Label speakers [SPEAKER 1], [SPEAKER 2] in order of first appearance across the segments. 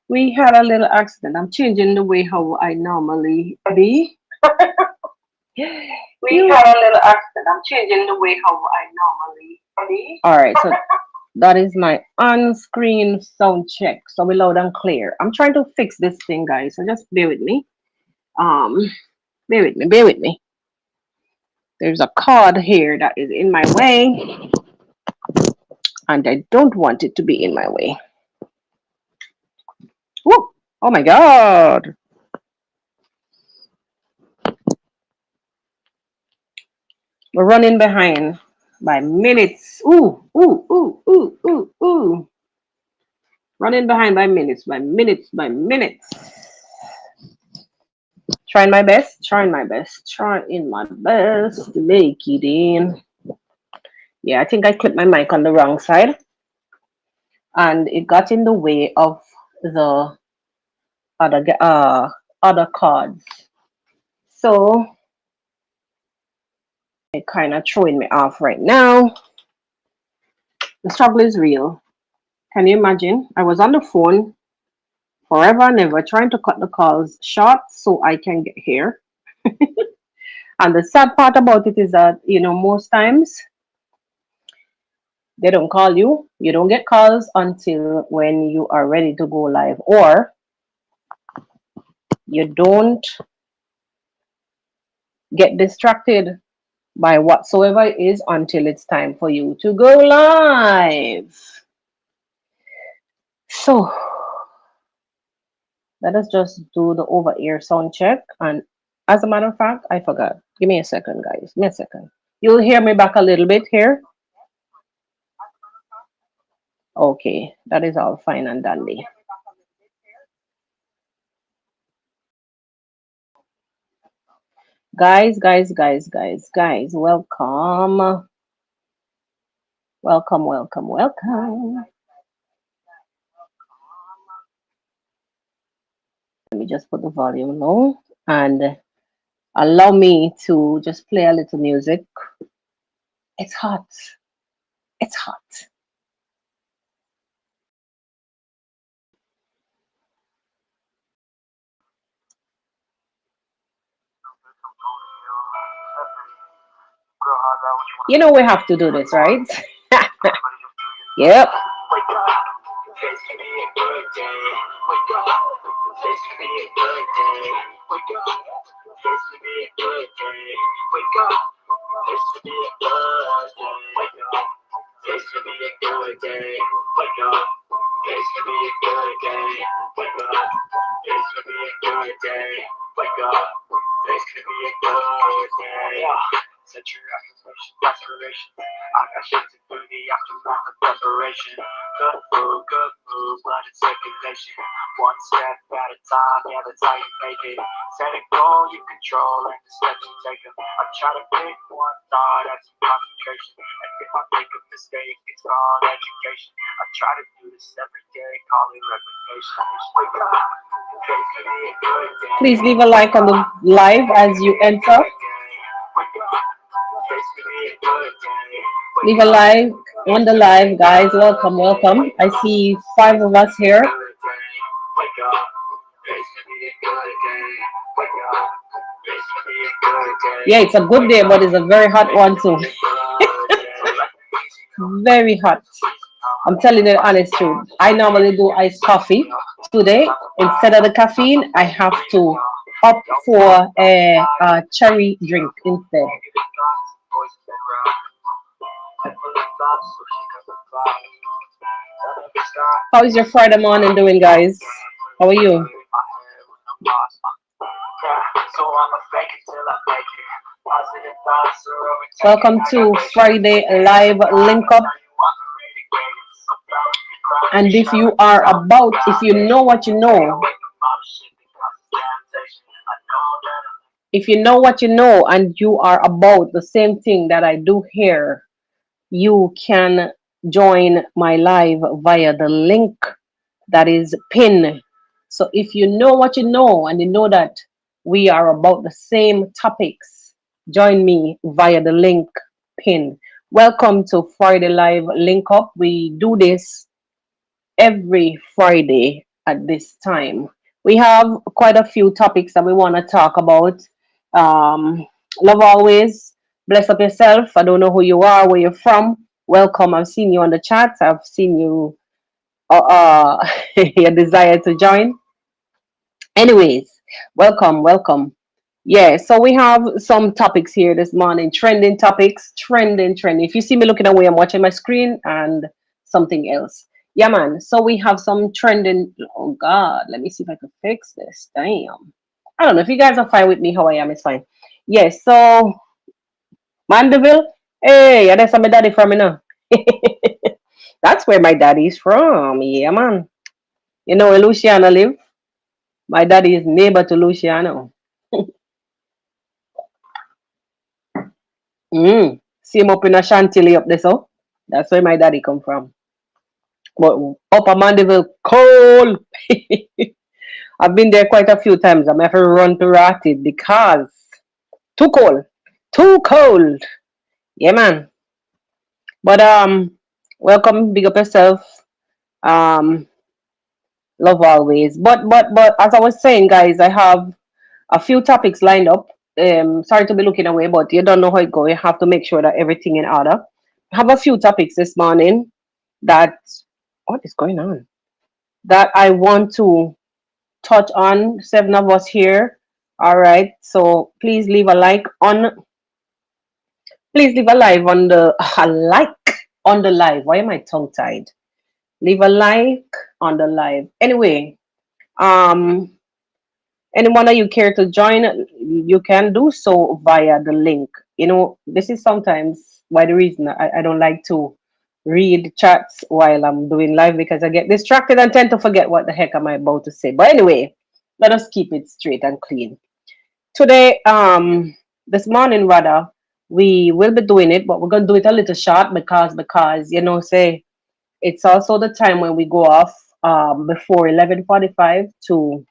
[SPEAKER 1] We had a little accident. I'm changing the way how I normally be. We had a little accident. I'm changing the way how I normally be. All right, so that is my on-screen sound check. So we're loud and clear. I'm trying to fix this thing, guys. So just bear with me. Um, bear with me. Bear with me. There's a cord here that is in my way, and I don't want it to be in my way. Woo! Oh my God! We're running behind by minutes. Ooh, ooh, ooh, ooh, ooh, ooh. Running behind by minutes, by minutes, by minutes. Trying my best, trying my best, trying my best to make it in. Yeah, I think I clipped my mic on the wrong side and it got in the way of the other cards. So it kind of throwing me off right now. The struggle is real. Can you imagine? I was on the phone forever and ever trying to cut the calls short so I can get here. And the sad part about it is that, most times they don't call you. You don't get calls until when you are ready to go live, or you don't get distracted by whatsoever it is until it's time for you to go live. So let us just do the over ear sound check. And as a matter of fact, I forgot. Give me a second, guys. Give me a second. You'll hear me back a little bit here. Okay, that is all fine and dandy. Guys, welcome. Welcome, welcome, welcome. Let me just put the volume low and allow me to just play a little music. It's hot. It's hot. You know we have to do this, right? Yep. Set your affirmation. I got shit to do the aftermath of preparation. Good move, blood in circulation. One step at a time, yeah, that's how you make it. Set a goal you control and the steps you take them. I try to pick one thought, that's some concentration. And if I make a mistake, it's called education. I try to do this every day, call it replication. Wake up, please leave a like on the live as you enter. Leave a like on the live, guys. Welcome, welcome. I see 5 of us here. Yeah, it's a good day, but it's a very hot one too. Very hot. I'm telling you the honest truth. I normally do iced coffee. Today, instead of the caffeine, I have to opt for a cherry drink instead. How is your Friday morning doing, guys? How are you? Welcome to Friday Live Link Up. And if you are about, if you know what you know, if you know what you know and you are about the same thing that I do here, you can join my live via the link that is pinned. So if you know what you know and you know that we are about the same topics, join me via the link pinned. Welcome to Friday Live Link Up. We do this
[SPEAKER 2] every Friday at this time. We have quite a few topics that we want to talk about. Um, love always. Bless up yourself. I don't know who you are, where you're from. Welcome. I've seen you on the chat. I've seen you, your desire to join. Anyways, welcome, welcome. Yeah, so we have some topics here this morning, trending topics, trending. If you see me looking away, I'm watching my screen and something else. Yeah, man. So we have some trending. Oh God, let me see if I can fix this. Damn. I don't know if you guys are fine with me. How I am, it's fine. Yes. So Mandeville. Hey, yeah, that's where my daddy from, you know. That's where my daddy's from. Yeah, man. You know where Luciano live? My daddy is neighbor to Luciano. See him up in a Chantilly up there, so that's where my daddy come from. But Upper Mandeville, cold. I've been there quite a few times. I'm have to run to Ratted because too cold, too cold. Yeah, man. But welcome, big up yourself. Um, love always. But as I was saying, guys, I have a few topics lined up. Sorry to be looking away, but you don't know how it goes. You have to make sure that everything in order. I have a few topics this morning that what is going on? That I want to touch on. Seven of us here. All right. So please leave a like on the a like on the live. Why am I tongue tied? Leave a like on the live. Anyway, um anyone that you care to join, you can do so via the link. You know, this is sometimes why the reason I don't like to read chats while I'm doing live because I get distracted and tend to forget what the heck am I about to say. But anyway, let us keep it straight and clean. Today, this morning rather, we will be doing it, but we're gonna do it a little short because you know, say it's also the time when we go off before 11:45 to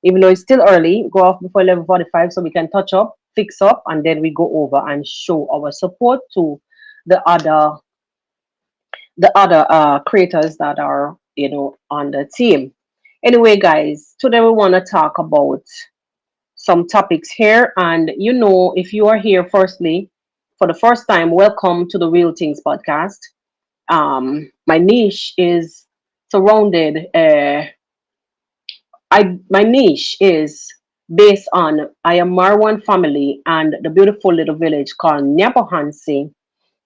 [SPEAKER 2] even though it's still early, go off before 11:45 so we can touch up, fix up, and then we go over and show our support to the other creators that are on the team. Anyway, guys, today we want to talk about some topics here, and if you are here firstly for the first time, welcome to the Real Things podcast. My niche is surrounded. My niche is based on I am Marwan family and the beautiful little village called Nyabohansi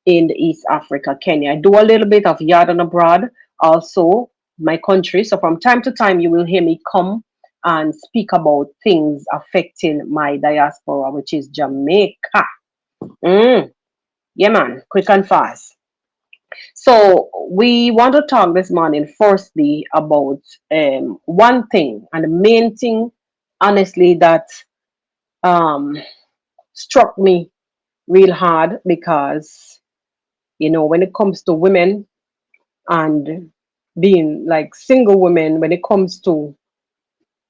[SPEAKER 2] in the East Africa, Kenya. I do a little bit of yard and abroad, also my country. So from time to time, you will hear me come and speak about things affecting my diaspora, which is Jamaica. Mm, yeah, man, quick and fast. So we want to talk this morning firstly about one thing, and the main thing, honestly, that um, struck me real hard because when it comes to women and being like single women, when it comes to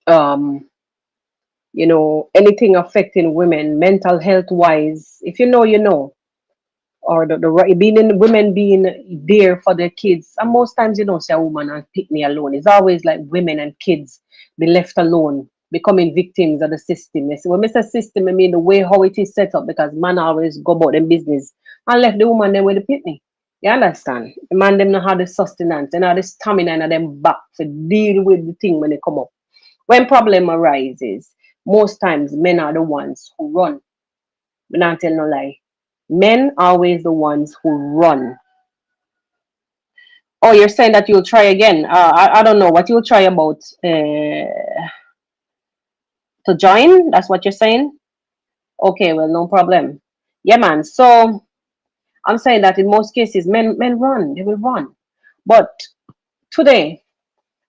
[SPEAKER 2] um, anything affecting women, mental health wise, if you know, you know, or the right being in women being there for their kids. And most times you don't see a woman and pick me alone. It's always like women and kids be left alone, becoming victims of the system. You see, when I say system, I mean the way how it is set up because man always go about them business and left the woman then with the pitney. You understand? The man them not have the sustenance and have the stamina and them back to deal with the thing when they come up. When problem arises, most times men are the ones who run. But not tell no lie. Men are always the ones who run. Oh, you're saying that you'll try again. I don't know what you'll try about to join. That's what you're saying. Okay, well, no problem. Yeah, man. So I'm saying that in most cases, men run. They will run. But today,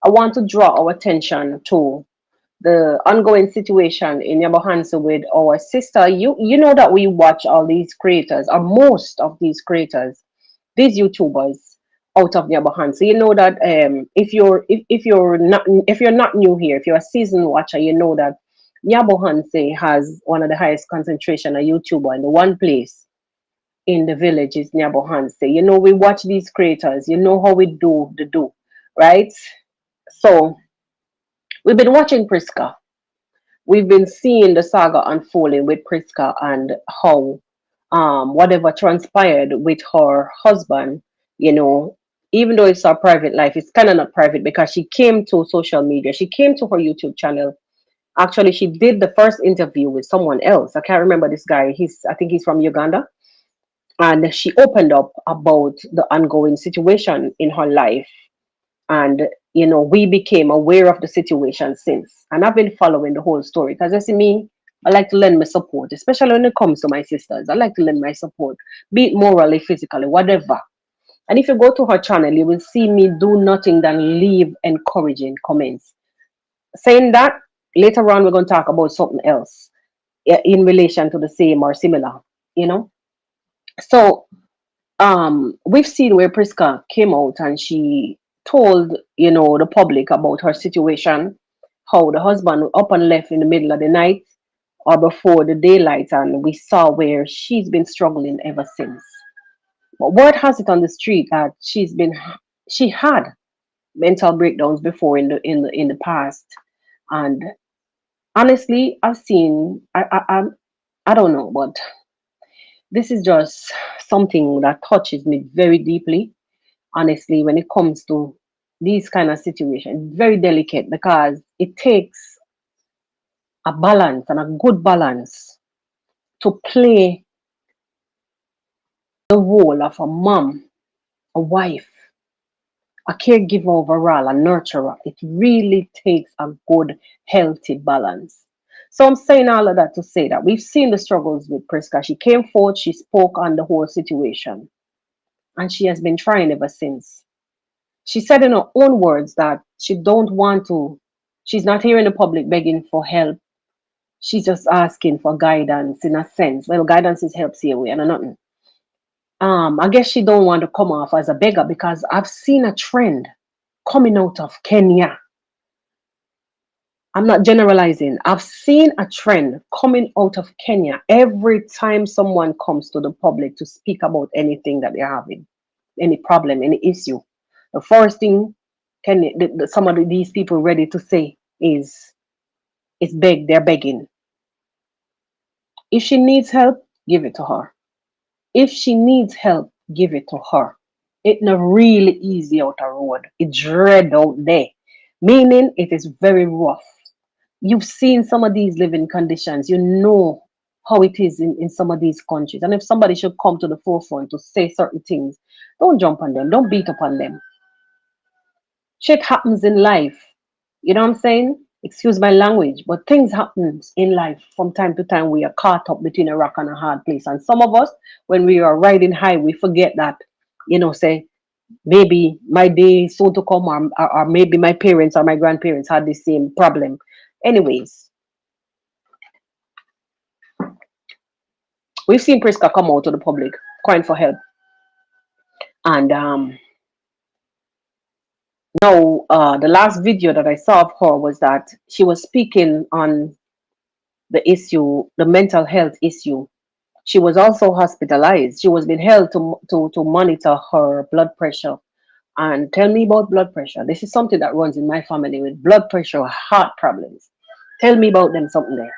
[SPEAKER 2] I want to draw our attention to the ongoing situation in Yabohansa with our sister. You know that we watch all these creators, or most of these creators, these YouTubers out of Yabohansa. You know that if you're not new here, if you're a seasoned watcher, you know that Yabohansa has one of the highest concentration of YouTuber in the one place in the village is Nyabohanse. We watch these creators, how we do the do. right? So we've been watching Priska. We've been seeing the saga unfolding with Priska and how whatever transpired with her husband, you know, even though it's her private life, it's kind of not private because she came to social media. She came to her YouTube channel. Actually, she did the first interview with someone else. I can't remember this guy. I think he's from Uganda. And she opened up about the ongoing situation in her life. And, we became aware of the situation since. And I've been following the whole story because, you see, me, I like to lend my support, especially when it comes to my sisters. I like to lend my support, be it morally, physically, whatever. And if you go to her channel, you will see me do nothing than leave encouraging comments. Saying that, later on, we're going to talk about something else in relation to the same or similar, you know. So we've seen where Priska came out and she told, the public about her situation, how the husband up and left in the middle of the night or before the daylight, and we saw where she's been struggling ever since. But word has it on the street that she had mental breakdowns before in the past, and honestly, I've seen I don't know, but this is just something that touches me very deeply, honestly, when it comes to these kind of situations. Very delicate because it takes a balance and a good balance to play the role of a mom, a wife, a caregiver overall, a nurturer. It really takes a good, healthy balance. So I'm saying all of that to say that we've seen the struggles with Priska. She came forth, she spoke on the whole situation, and she has been trying ever since. She said in her own words that she don't want to, she's not here in the public begging for help. She's just asking for guidance in a sense. Well, guidance is help, see away and nothing. I guess she don't want to come off as a beggar because I've seen a trend coming out of Kenya. I'm not generalizing. I've seen a trend coming out of Kenya every time someone comes to the public to speak about anything that they're having, any problem, any issue. The first thing some of these people ready to say is beg. They're begging. If she needs help, give it to her. If she needs help, give it to her. It's not really easy out the road. It's dread out there, meaning it is very rough. You've seen some of these living conditions. You know how it is in some of these countries. And if somebody should come to the forefront to say certain things, don't jump on them. Don't beat up on them. Shit happens in life. You know what I'm saying? Excuse my language, but things happen in life from time to time. We are caught up between a rock and a hard place. And some of us, when we are riding high, we forget that, say, maybe my day is soon to come, or maybe my parents or my grandparents had the same problem. Anyways, we've seen Priska come out to the public crying for help. And now, the last video that I saw of her was that she was speaking on the mental health issue. She was also hospitalized. She was being held to monitor her blood pressure. And tell me about blood pressure. This is something that runs in my family with blood pressure, heart problems. Tell me about them something there.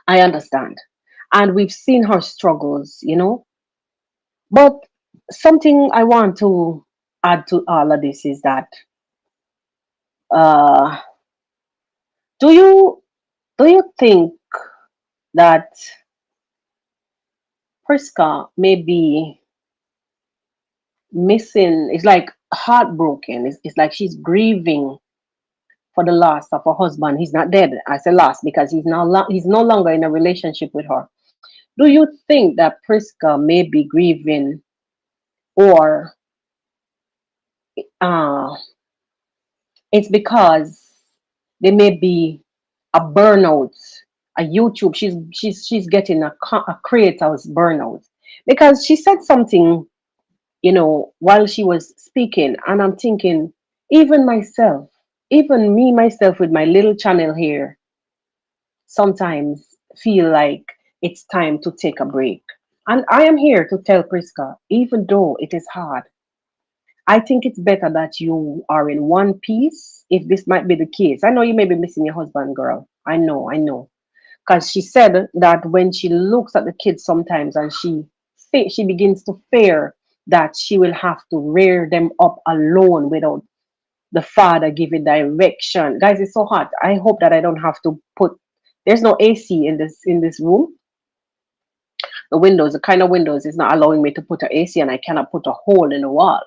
[SPEAKER 2] I understand. And we've seen her struggles. But something I want to add to all of this is that uh, do you do you think that Priska may be missing? It's like heartbroken. It's like she's grieving for the loss of her husband. He's not dead. I say lost because he's no longer in a relationship with her. Do you think that Priska may be grieving, or uh, it's because there may be a burnout, a YouTube. She's getting a creator's burnout because she said something, while she was speaking, and I'm thinking, even myself, even me myself with my little channel here, sometimes feel like it's time to take a break. And I am here to tell Priska, even though it is hard, I think it's better that you are in one piece if this might be the case. I know you may be missing your husband, girl. I know. Because she said that when she looks at the kids sometimes and she begins to fear that she will have to rear them up alone without the father giving direction. Guys, it's so hot. I hope that I don't have to put. There's no AC in this room. The windows, the kind of windows, is not allowing me to put an AC, and I cannot put a hole in the wall.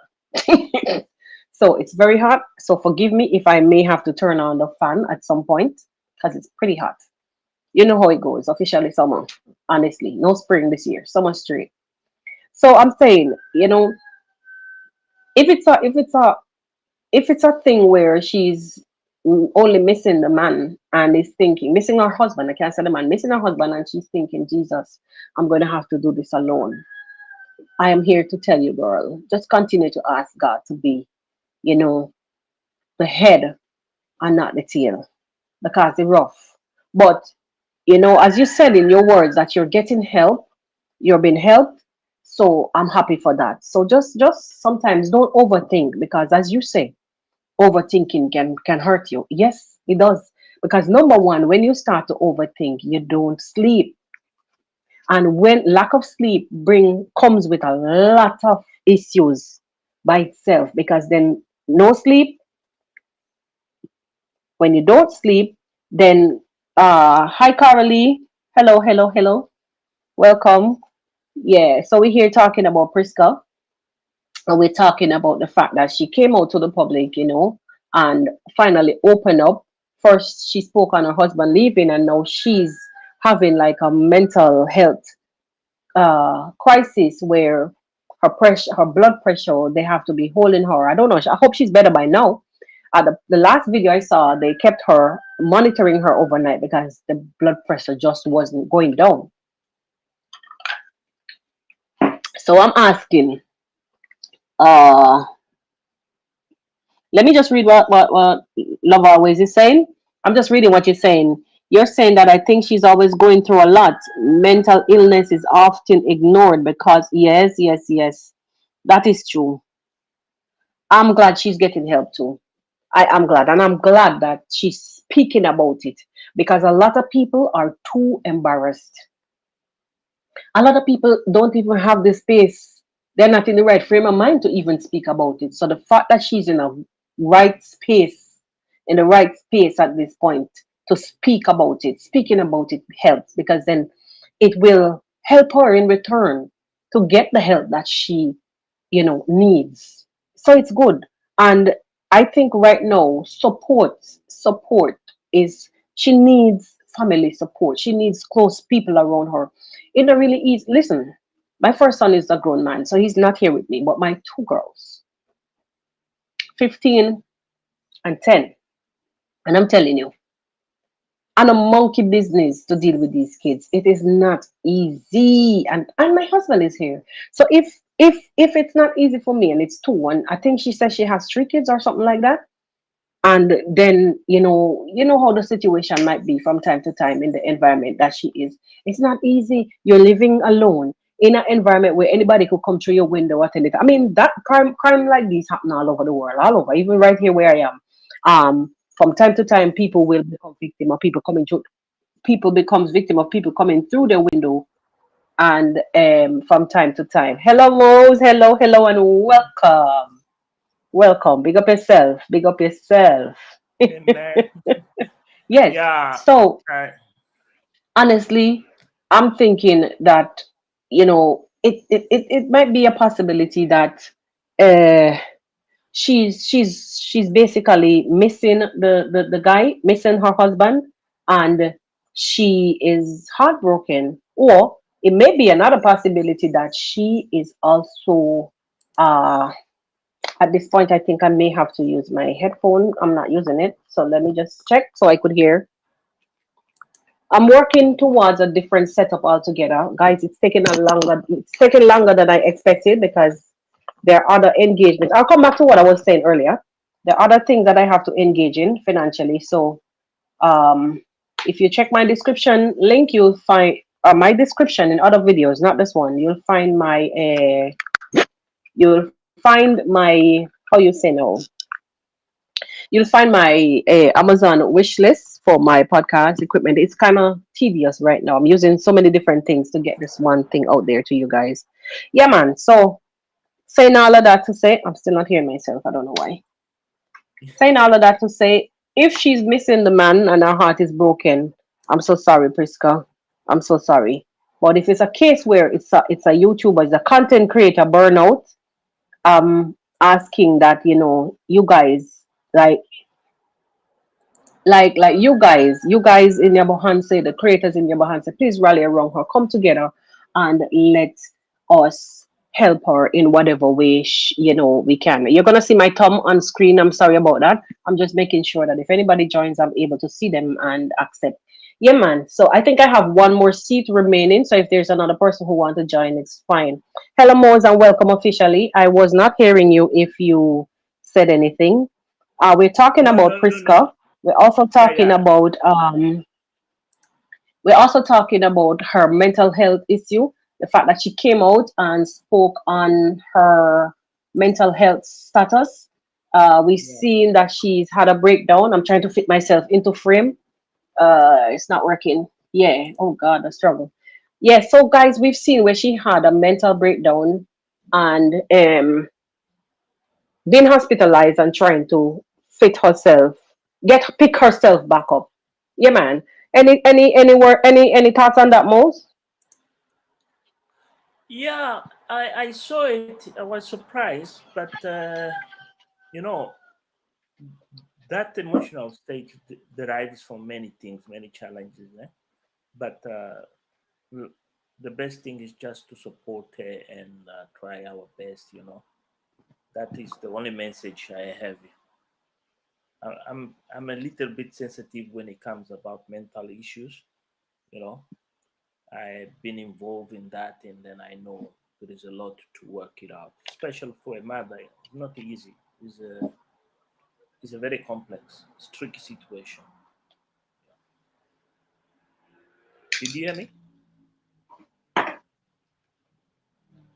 [SPEAKER 2] So it's very hot. So forgive me if I may have to turn on the fan at some point because it's pretty hot. You know how it goes. Officially summer. Honestly, no spring this year. Summer straight. So I'm saying, if it's a if it's a if it's a thing where she's only missing the man and is thinking, missing her husband, I can't say the man, missing her husband, and she's thinking, Jesus, I'm going to have to do this alone. I am here to tell you, girl, just continue to ask God to be, you know, the head and not the tail because it's rough. But, as you said in your words that you're getting help, you're being helped. So I'm happy for that. So just sometimes don't overthink because as you say, overthinking can hurt you. Yes, it does. Because number one, when you start to overthink, you don't sleep. And when lack of sleep comes with a lot of issues by itself, because then no sleep, when you don't sleep, then hi Carolee. Hello, hello, hello. Welcome. Yeah, so we're here talking about Priska, and we're talking about the fact that she came out to the public, and finally opened up. First, she spoke on her husband leaving, and now she's having like a mental health crisis where her blood pressure, they have to be holding her. I don't know. I hope she's better by now. The last video I saw, they kept her monitoring her overnight because the blood pressure just wasn't going down. So I'm asking, uh, let me just read what Love Always is saying. I'm just reading what you're saying. You're saying that I think she's always going through a lot. Mental illness is often ignored because, yes, yes, yes, that is true. I'm glad she's getting help too. I am glad. And I'm glad that she's speaking about it because a lot of people are too embarrassed. A lot of people don't even have the space. They're not in the right frame of mind to even speak about it. So the fact that she's in a right space, in the right space at this point to speak about it, speaking about it helps because then it will help her in return to get the help that she, needs. So it's good. And I think right now, support is, she needs family support. She needs close people around her. It don't really easy. Listen, my first son is a grown man, so he's not here with me. But my two girls, 15 and 10, and I'm telling you, and a monkey business to deal with these kids. It is not easy, and my husband is here. So if it's not easy for me, and it's two, and I think she says she has three kids or something like that, and then you know how the situation might be from time to time in the environment that she is. It's not easy. You're living alone in an environment where anybody could come through your window at any time. I mean, that crime like this happen all over the world, all over, even right here where I am. From time to time, people will become victim of people coming through. People becomes victim of people coming through the window, and from time to time. Hello, Rose. Hello, hello, and welcome. Welcome. Big up yourself. Big up yourself.
[SPEAKER 3] in there.
[SPEAKER 2] Yes.
[SPEAKER 3] Yeah.
[SPEAKER 2] So
[SPEAKER 3] Right.
[SPEAKER 2] honestly, I'm thinking that it might be a possibility that uh she's basically missing the guy, missing her husband, and she is heartbroken. Or it may be another possibility that she is also uh at this point. I think I may have to use my headphone. I'm not using it, so let me just check so I could hear. I'm working towards a different setup altogether, guys. It's taking longer than I expected because there are other engagements. I'll come back to what I was saying earlier. There are other things that I have to engage in financially. So, um, if you check my description link, you'll find my description in other videos, not this one. You'll find my find my, how you say no, you'll find my Amazon wish list for my podcast equipment. It's kind of tedious right now. I'm using so many different things to get this one thing out there to you guys. Yeah, man. So saying all of that to say, I'm still not hearing myself. I don't know why. Saying all of that to say, if she's missing the man and her heart is broken, I'm so sorry, Priska. I'm so sorry. But if it's a case where it's a YouTuber, it's a content creator burnout, asking that you guys like you guys in Yabohanse, the creators in Yabohanse, please rally around her, come together, and let us help her in whatever way we can. You're gonna see my thumb on screen. I'm sorry about that. I'm just making sure that if anybody joins, I'm able to see them and accept. Yeah, man. So I think I have one more seat remaining. So if there's another person who wants to join, it's fine. Hello, Mose, and welcome officially. I was not hearing you if you said anything. We're talking
[SPEAKER 3] No,
[SPEAKER 2] about
[SPEAKER 3] no, no, no.
[SPEAKER 2] Priska. We're also
[SPEAKER 3] Yeah,
[SPEAKER 2] talking
[SPEAKER 3] yeah,
[SPEAKER 2] about her mental health issue, the fact that she came out and spoke on her mental health status. We've
[SPEAKER 3] yeah.
[SPEAKER 2] seen that she's had a breakdown. I'm trying to fit myself into frame. It's not working. Yeah. Oh God, the struggle. Yeah. So guys, we've seen where she had a mental breakdown and being hospitalized and trying to fit herself, pick herself back up. Yeah, man. Any word, any thoughts on that, most?
[SPEAKER 3] Yeah, I saw it. I was surprised, but you know that emotional state derives from many things, many challenges. But l- the best thing is just to support her and try our best. That is the only message I have. I'm a little bit sensitive when it comes about mental issues. You know, I've been involved in that, and then I know there is a lot to work it out, especially for a mother. It's not easy. It's a very complex, it's tricky situation. Did you hear me?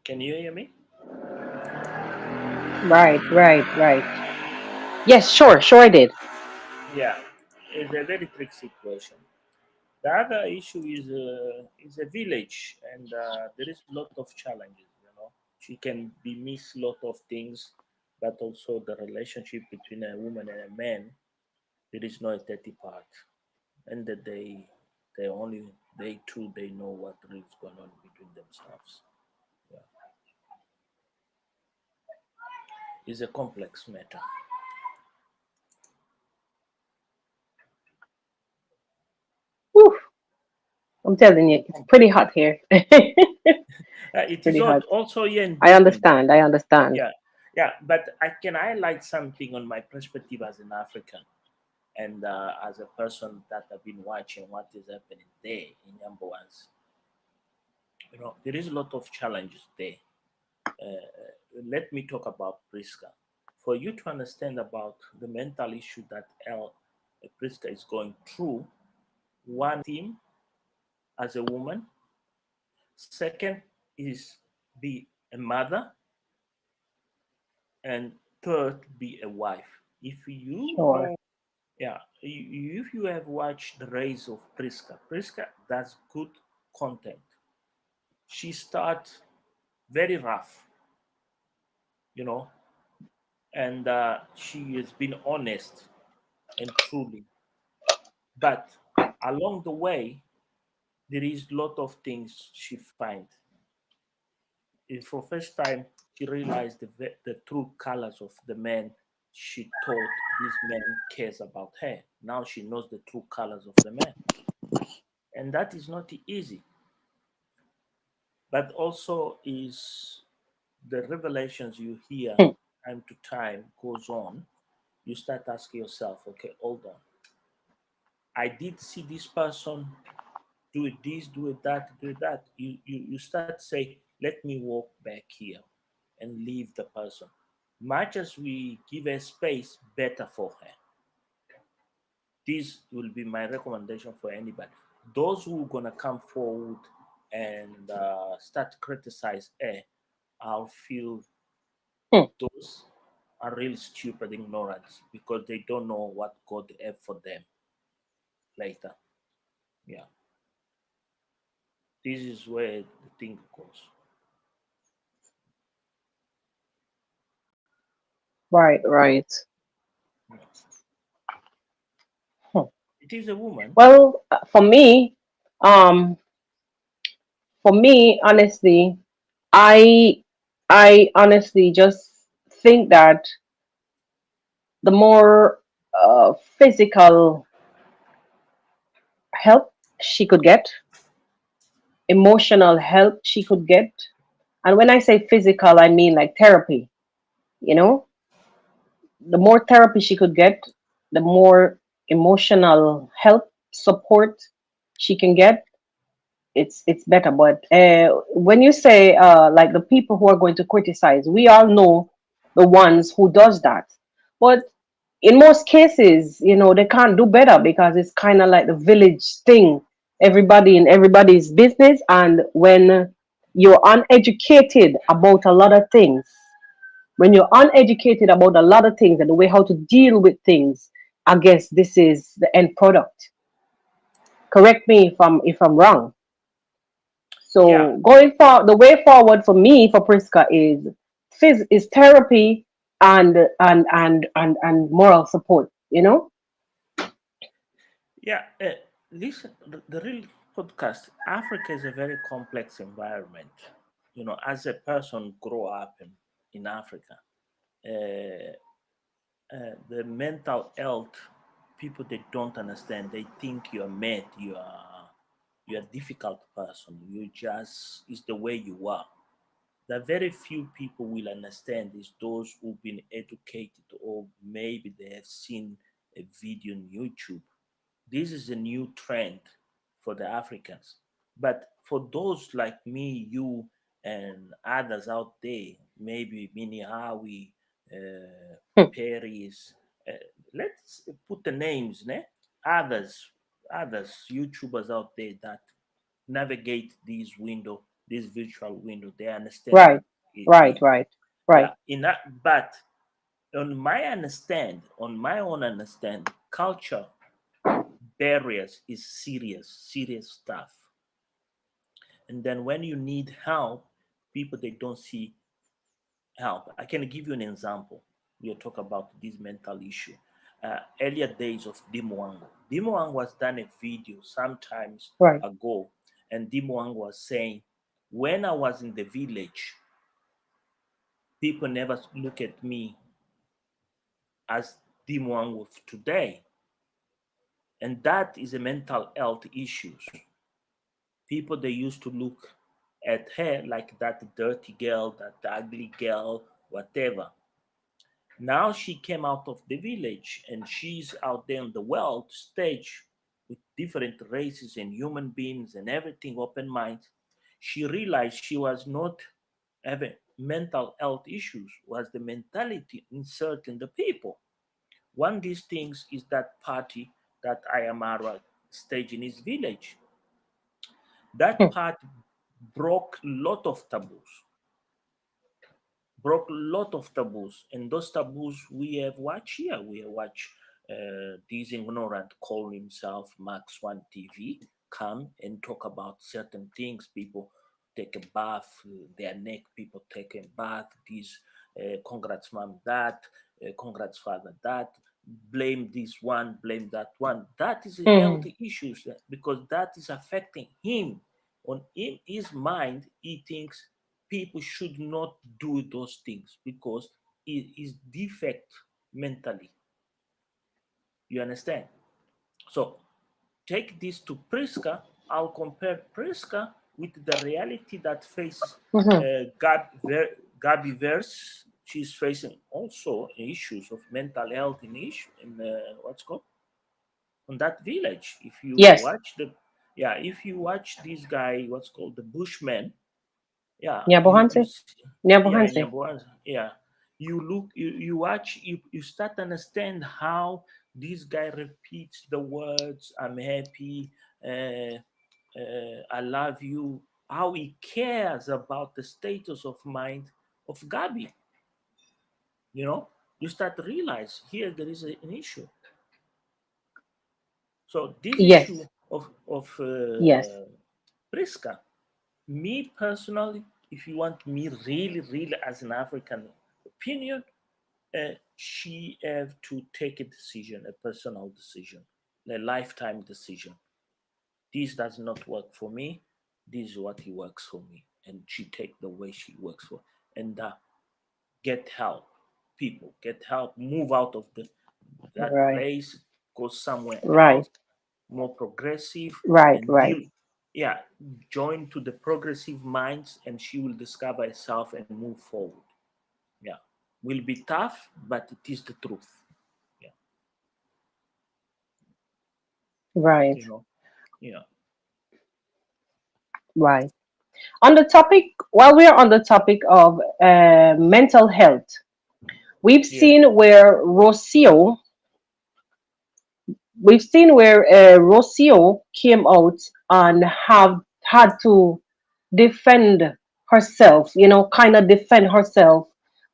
[SPEAKER 3] Can you hear me?
[SPEAKER 2] Right, right, right. Yes, sure, sure, I did.
[SPEAKER 3] Yeah, it's a very tricky situation. The other issue is a village, and there is a lot of challenges. She can be miss lot of things, but also the relationship between a woman and a man. There is no dirty part, and that they only they two they know what really is going on between themselves. Yeah, it's a complex matter.
[SPEAKER 2] Whew, I'm telling you, it's pretty hot here.
[SPEAKER 3] It is
[SPEAKER 2] Pretty hot.
[SPEAKER 3] also here in
[SPEAKER 2] I
[SPEAKER 3] Britain.
[SPEAKER 2] understand. I understand.
[SPEAKER 3] Yeah, yeah, but I can highlight something on my perspective as an African and as a person that have been watching what is happening there in Yambawans. There is a lot of challenges there. Let me talk about Priska. For you to understand about the mental issue that Priska is going through, one theme as a woman, second is be a mother, and third be a wife. If you
[SPEAKER 2] Sure.
[SPEAKER 3] know, yeah, if you have watched the race of Priska does good content. She starts very rough, you know, and she has been honest and truly. But along the way, there is a lot of things she finds. For first time, she realized the true colors of the man she thought this man cares about her. Now she knows the true colors of the man. And that is not easy. But also is the revelations you hear time to time goes on, you start asking yourself, okay, hold on. I did see this person do it this, do it that, do it that. You start say, let me walk back here and leave the person. Much as we give her space, better for her. This will be my recommendation for anybody. Those who are gonna come forward and start criticize her, I'll feel
[SPEAKER 2] Hmm.
[SPEAKER 3] Those are real stupid ignorance because they don't know what God have for them later. Yeah, this is where the thing goes.
[SPEAKER 2] Right, right.
[SPEAKER 3] Yeah.
[SPEAKER 2] Hmm.
[SPEAKER 3] It is a woman.
[SPEAKER 2] Well, um, for me, honestly, I I honestly just think that the more physical help she could get, emotional help she could get, and when I say physical, I mean like therapy. You know, the more therapy she could get, the more emotional help support she can get, it's better. But when you say like the people who are going to criticize, we all know the ones who does that. But in most cases, they can't do better because it's kind of like the village thing. Everybody in everybody's business, and when you're uneducated about a lot of things, when you're uneducated about a lot of things and the way how to deal with things, I guess this is the end product. Correct me if I'm wrong.
[SPEAKER 3] Yeah,
[SPEAKER 2] So going for the way forward for me for Priska is therapy and moral support.
[SPEAKER 3] yeah. Listen, the real podcast. Africa is a very complex environment. As a person grow up in Africa, uh, the mental health people they don't understand. They think you're mad. You're a difficult person. You just is the way you are. The very few people will understand is those who've been educated or maybe they have seen a video on YouTube. This is a new trend for the Africans. But for those like me, you, and others out there, maybe Mini Howie,
[SPEAKER 2] Hmm.
[SPEAKER 3] Paris, uh, let's put the names, ne? Others, others, YouTubers out there that navigate these window, this virtual window, they understand
[SPEAKER 2] Right,
[SPEAKER 3] what it
[SPEAKER 2] right,
[SPEAKER 3] is.
[SPEAKER 2] right, right.
[SPEAKER 3] Yeah, in that, but on my own understand, culture barriers is serious stuff. And then when you need help, people they don't see help. I can give you an example. We'll talk about this mental issue. Earlier days of Dimuang. Dimuang was done a video sometimes
[SPEAKER 2] Right.
[SPEAKER 3] ago, and Dimuang was saying, when I was in the village, people never look at me as Dimuang of today. And that is a mental health issues. People they used to look at her like that dirty girl, that ugly girl, whatever. Now she came out of the village and she's out there in the world stage with different races and human beings and everything open mind. She realized she was not having mental health issues, was the mentality insert in the people. One of these things is that party that Ayamara staged in his village. That
[SPEAKER 2] Hmm.
[SPEAKER 3] part broke a lot of taboos, broke a lot of taboos, and those taboos we have watched here. We have watched this ignorant call himself Max One TV come and talk about certain things. People take a bath, their neck. People take a bath. This congrats mom that, congrats father that. Blame this one, blame that one. That is a health
[SPEAKER 2] Hmm.
[SPEAKER 3] issues because that is affecting him. On in his mind, he thinks people should not do those things because it is defect mentally. You understand? So take this to Priska. I'll compare Priska with the reality that faces
[SPEAKER 2] Hmm.
[SPEAKER 3] Gabi Vers. She's facing also issues of mental health in issue in what's called on that village. If you
[SPEAKER 2] Yes.
[SPEAKER 3] watch the yeah, if you watch this guy, what's called the Bushman, yeah, you
[SPEAKER 2] Nyabohanse.
[SPEAKER 3] yeah,
[SPEAKER 2] Nyabohanse.
[SPEAKER 3] yeah, you watch, you start to understand how this guy repeats the words I'm happy, uh, I love you, how he cares about the status of mind of Gabi. You start to realize here there is an issue. So this issue
[SPEAKER 2] Yes.
[SPEAKER 3] of
[SPEAKER 2] Yes.
[SPEAKER 3] Priska, me personally, if you want me really, really as an African opinion, she have to take a decision, a personal decision, a lifetime decision. This does not work for me. This is what he works for me, and she take the way she works for, and get help. People get help. Move out of that
[SPEAKER 2] Right.
[SPEAKER 3] place. Go somewhere
[SPEAKER 2] Right.
[SPEAKER 3] else, more progressive,
[SPEAKER 2] Right.
[SPEAKER 3] and
[SPEAKER 2] Right.
[SPEAKER 3] deal. Yeah, join to the progressive minds, and she will discover herself and move forward. Yeah, will be tough, but it is the truth. Yeah,
[SPEAKER 2] Right.
[SPEAKER 3] you know. Yeah,
[SPEAKER 2] Right. On the topic, while we're on the topic of mental health, we've
[SPEAKER 3] yeah,
[SPEAKER 2] seen where Rocio, we've seen where Rocio came out and have had to defend herself, kind of defend herself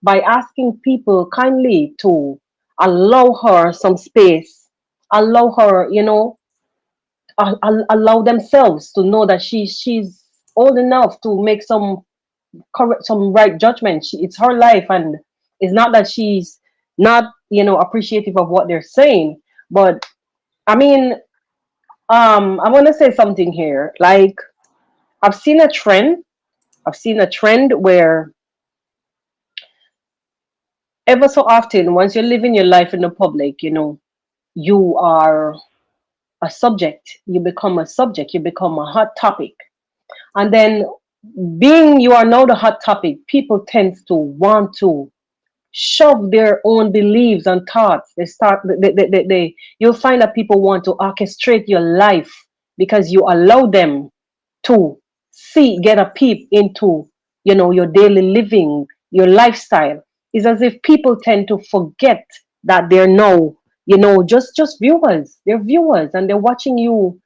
[SPEAKER 2] by asking people kindly to allow her some space, allow her, allow themselves to know that she's old enough to make some correct, some right judgment. It's her life, and it's not that she's not, appreciative of what they're saying. But I mean, I want to say something here. Like, I've seen a trend. I've seen a trend where ever so often, once you're living your life in the public, you are a subject. You become a subject. You become a hot topic. And then, being you are now the hot topic, people tend to want to shove their own beliefs and thoughts. You'll find that people want to orchestrate your life because you allow them to get a peep into, your daily living, your lifestyle. It's as if people tend to forget that they're no, just viewers. They're viewers, and they're watching you.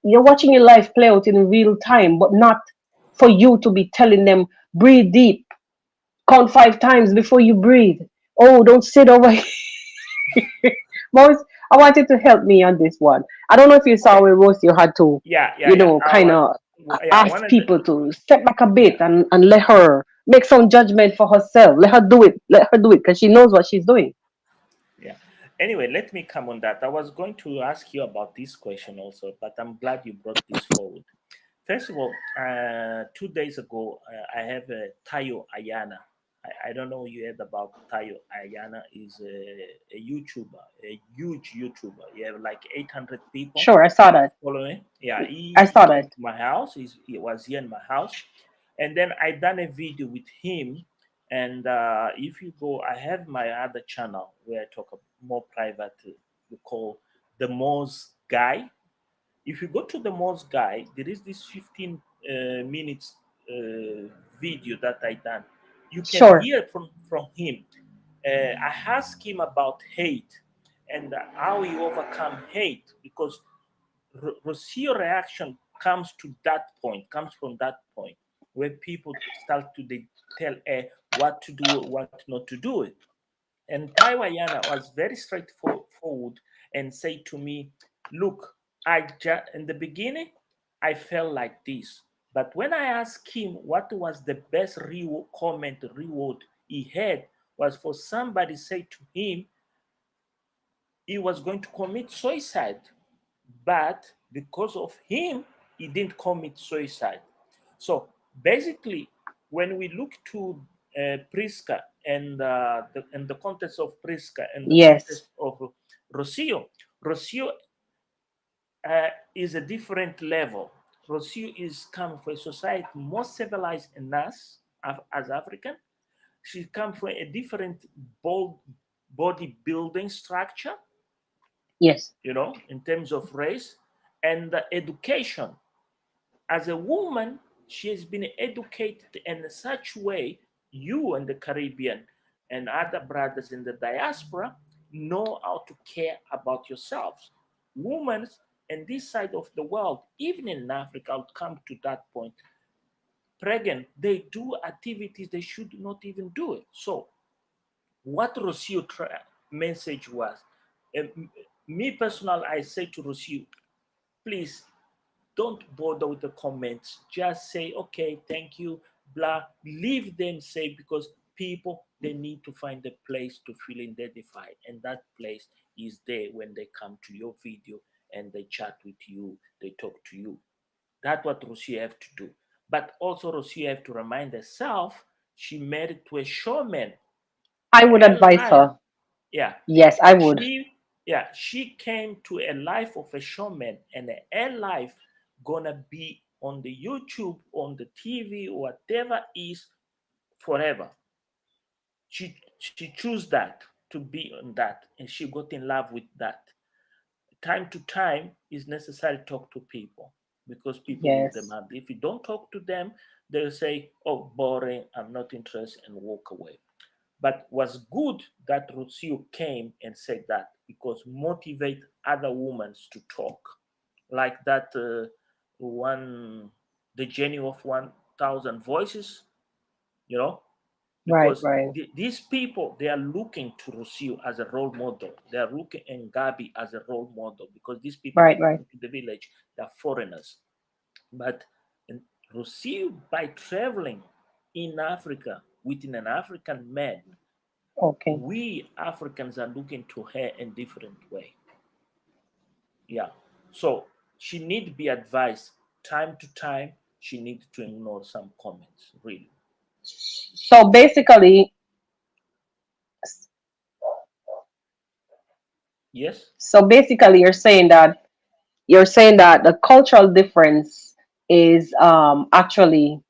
[SPEAKER 2] You're watching your life play out in real time, but not for you to be telling them, breathe deep, count 5 times before you breathe. Oh, don't sit over here. Most, I wanted to help me on this one. I don't know if you saw
[SPEAKER 3] okay,
[SPEAKER 2] where Rosie had to,
[SPEAKER 3] yeah, yeah, yeah.
[SPEAKER 2] kind of
[SPEAKER 3] Yeah, I
[SPEAKER 2] ask
[SPEAKER 3] wanted.
[SPEAKER 2] people to step back a
[SPEAKER 3] Yeah,
[SPEAKER 2] bit and let her make some judgment for herself. Let her do it. Let her do it because she knows what she's doing.
[SPEAKER 3] yeah. Anyway, let me come on that. I was going to ask you about this question also, but I'm glad you brought this forward. First of all, 2 days ago, I have Tayo Ayana. I don't know you heard about Tayo Ayana. Is a YouTuber, a huge YouTuber. You have like 800 people
[SPEAKER 2] Sure, I saw that.
[SPEAKER 3] following. Yeah,
[SPEAKER 2] I
[SPEAKER 3] he
[SPEAKER 2] saw
[SPEAKER 3] came
[SPEAKER 2] that.
[SPEAKER 3] to my house. He was here in my house, and then I done a video with him. And if you go, I have my other channel where I talk more private. We call the Moz Guy. If you go to the Moz Guy, there is this 15 minutes video that I done. You can
[SPEAKER 2] Sure.
[SPEAKER 3] hear from him. I asked him about hate and how he overcome hate because Rocio reaction comes from that point where people start to they tell what to do, what not to do. And Taiwayana was very straightforward and say to me, look, in the beginning, I felt like this. But when I asked him what was the best reward he had, was for somebody say to him he was going to commit suicide. But because of him, he didn't commit suicide. So basically, when we look to Priska and the context of Priska and the
[SPEAKER 2] Yes.
[SPEAKER 3] context of Rocio, Rocio is a different level. Rocio is coming from a society more civilized than us as African. She comes from a different bold body building structure,
[SPEAKER 2] Yes.
[SPEAKER 3] in terms of race and education. As a woman, she has been educated in such way, you in the Caribbean and other brothers in the diaspora know how to care about yourselves. Women in this side of the world, even in Africa, I'll come to that point, pregnant, they do activities they should not even do it. So what Rocio message was. Me personal, I say to Rocio, please don't bother with the comments. Just say, okay, thank you, blah. Leave them say, because people, they need to find a place to feel identified. And that place is there when they come to your video and they chat with you, they talk to you. That's what Rocio have to do. But also Rocio have to remind herself she married to a showman.
[SPEAKER 2] I would
[SPEAKER 3] Her
[SPEAKER 2] advise
[SPEAKER 3] life,
[SPEAKER 2] her.
[SPEAKER 3] yeah,
[SPEAKER 2] Yes, I would.
[SPEAKER 3] she yeah, she came to a life of a showman, and her life gonna be on the YouTube, on the TV, whatever is forever. She chose that to be on that, and she got in love with that. Time to time is necessary to talk to people, because people will
[SPEAKER 2] Yes.
[SPEAKER 3] demand. If you don't talk to them, they'll say, oh, boring, I'm not interested, and walk away. But was good that Rocio came and said that, because motivate other women to talk, like that one, the journey of 1,000 voices, you know,
[SPEAKER 2] Right,
[SPEAKER 3] because
[SPEAKER 2] right,
[SPEAKER 3] these people, they are looking to Rocio as a role model. They are looking and Gabi as a role model, because these people, they
[SPEAKER 2] right, right.
[SPEAKER 3] come to the village, they're foreigners. But in Rocio, by traveling in Africa with an African man,
[SPEAKER 2] Okay.
[SPEAKER 3] we Africans are looking to her in different way. Yeah. So she need to be advised time to time. She needs to ignore some comments. Really.
[SPEAKER 2] So basically,
[SPEAKER 3] Yes.
[SPEAKER 2] you're saying that the cultural difference is actually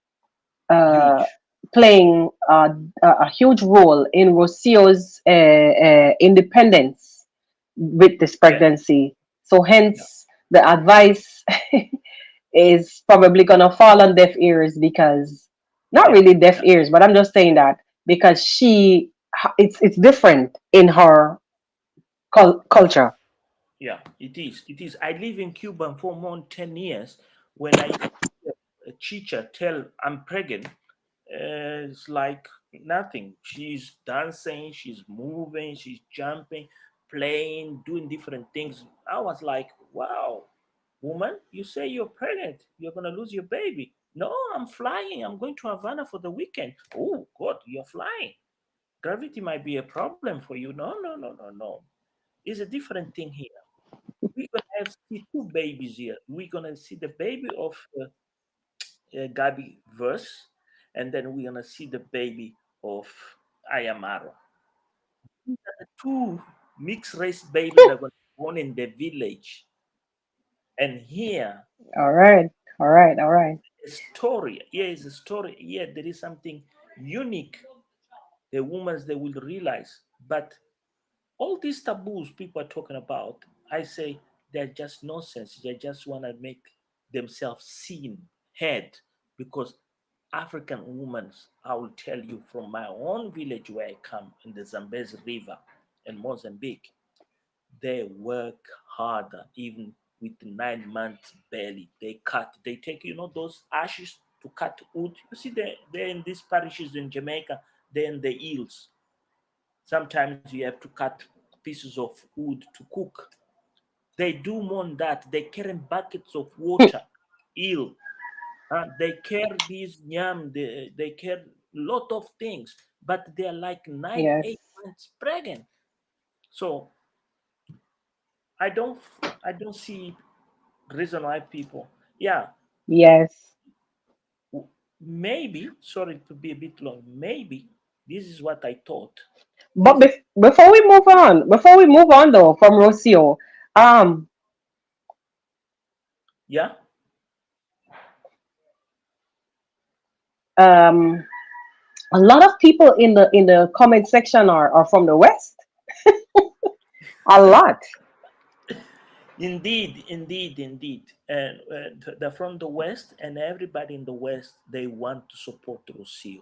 [SPEAKER 2] uh,
[SPEAKER 3] Huge.
[SPEAKER 2] playing a huge role in Rocio's independence with this
[SPEAKER 3] Yeah.
[SPEAKER 2] pregnancy. So
[SPEAKER 3] Yeah.
[SPEAKER 2] hence the advice is probably gonna fall on deaf ears, because not
[SPEAKER 3] Yeah.
[SPEAKER 2] really deaf
[SPEAKER 3] Yeah.
[SPEAKER 2] ears, but I'm just saying that because it's different in her culture.
[SPEAKER 3] Yeah. It is. It is. I live in Cuba for more than 10 years. When I hear a teacher tell I'm pregnant, it's like nothing. She's dancing, she's moving, she's jumping, playing, doing different things. I was like, wow, woman, you say you're pregnant, you're gonna lose your baby. No, I'm flying. I'm going to Havana for the weekend. Oh God, you're flying. Gravity might be a problem for you. No, no, no, no, no. It's a different thing here. We're gonna have see two babies here. We're gonna see the baby of Gabi verse, and then we're gonna see the baby of Ayamaro. The two mixed race baby that were born in the village, and here
[SPEAKER 2] All right, all right, all right.
[SPEAKER 3] a story. Here is a story. Here there is something unique. The women they will realize, but all these taboos people are talking about, I say they're just nonsense. They just want to make themselves seen, heard, because African women, I will tell you from my own village where I come in the Zambezi River in Mozambique, they work harder even with 9 months belly. They cut, they take, those ashes to cut wood. You see, they're in these parishes in Jamaica, they're in the hills. Sometimes you have to cut pieces of wood to cook. They do more than that. They carry buckets of water, eel. They care these yam. They care lot of things, but they are like nine,
[SPEAKER 2] Yes,
[SPEAKER 3] 8 months pregnant. So I don't, I don't see reason why people. Yeah,
[SPEAKER 2] yes.
[SPEAKER 3] maybe. Sorry to be a bit long. Maybe this is what I thought.
[SPEAKER 2] But
[SPEAKER 3] This is
[SPEAKER 2] before we move on though from Rocio, um,
[SPEAKER 3] yeah.
[SPEAKER 2] um, a lot of people in the comment section are from the West. A lot.
[SPEAKER 3] Indeed, indeed, indeed. And they're from the West, and everybody in the West, they want to support Rocio.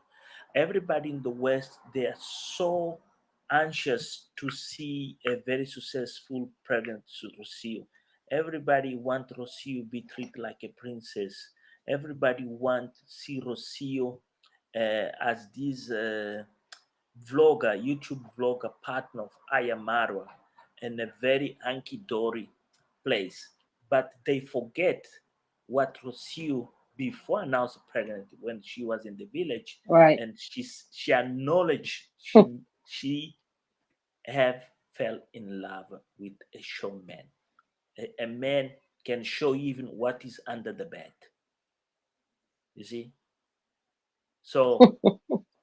[SPEAKER 3] Everybody in the West, they are so anxious to see a very successful pregnant Rocio. Everybody want Rocio be treated like a princess. Everybody want to see Rocio as this. vlogger, YouTube vlogger partner of Ayamarwa in a very hunky-dory place. But they forget what Rocio before announced pregnant when she was in the village,
[SPEAKER 2] Right.
[SPEAKER 3] and she acknowledged she have fell in love with a showman. A man can show even what is under the bed. You see? So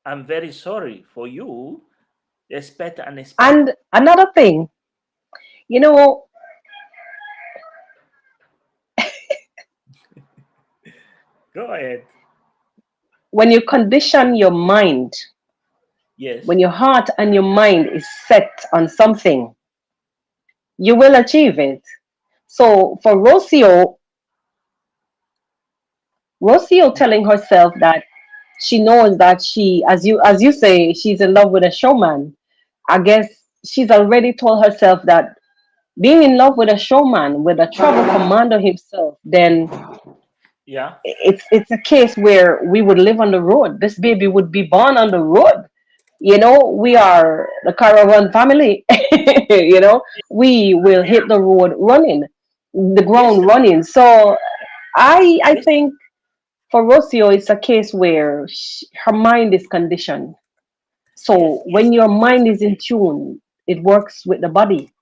[SPEAKER 3] I'm very sorry for you. Expect unexpected.
[SPEAKER 2] And another thing, you know,
[SPEAKER 3] Go ahead.
[SPEAKER 2] when you condition your mind,
[SPEAKER 3] Yes.
[SPEAKER 2] when your heart and your mind is set on something, you will achieve it. So for Rocio
[SPEAKER 3] Yeah.
[SPEAKER 2] telling herself that she knows that she, as you say, she's in love with a showman. I guess she's already told herself that being in love with a showman, with a travel commander himself, then
[SPEAKER 3] Yeah.
[SPEAKER 2] it's a case where we would live on the road. This baby would be born on the road. We are the caravan family. We will hit the road running, the ground
[SPEAKER 3] Yesterday.
[SPEAKER 2] running. So I
[SPEAKER 3] Yes.
[SPEAKER 2] think for Rocio, it's a case where her mind is conditioned.
[SPEAKER 3] Yes.
[SPEAKER 2] So when your mind is in tune, it works with the body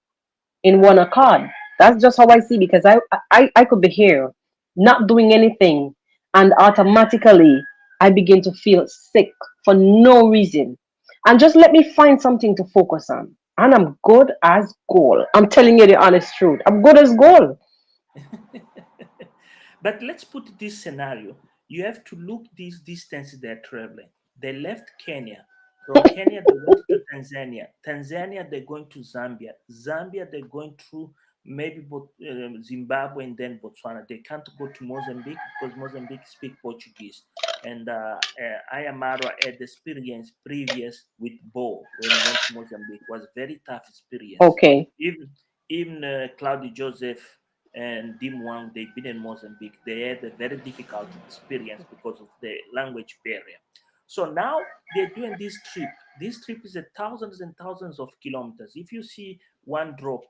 [SPEAKER 2] in one accord. That's just how I see, because I could be here not doing anything, and automatically I begin to feel sick for no reason. And just let me find something to focus on. And I'm good as gold. I'm telling you the honest truth. I'm good as gold.
[SPEAKER 3] But let's put this scenario. You have to look these distances they're traveling. They left Kenya. From Kenya, they went to Tanzania. Tanzania, they're going to Zambia. Zambia, they're going through maybe Zimbabwe and then Botswana. They can't go to Mozambique because Mozambique speak Portuguese. And Ayamaro had experience previous with Bo when he went to Mozambique. It was very tough experience.
[SPEAKER 2] Okay.
[SPEAKER 3] Even Claudio Joseph and Dim Wang, they've been in Mozambique. They had a very difficult experience because of the language barrier. So now they're doing this trip. This trip is a thousands and thousands of kilometers. If you see one drop,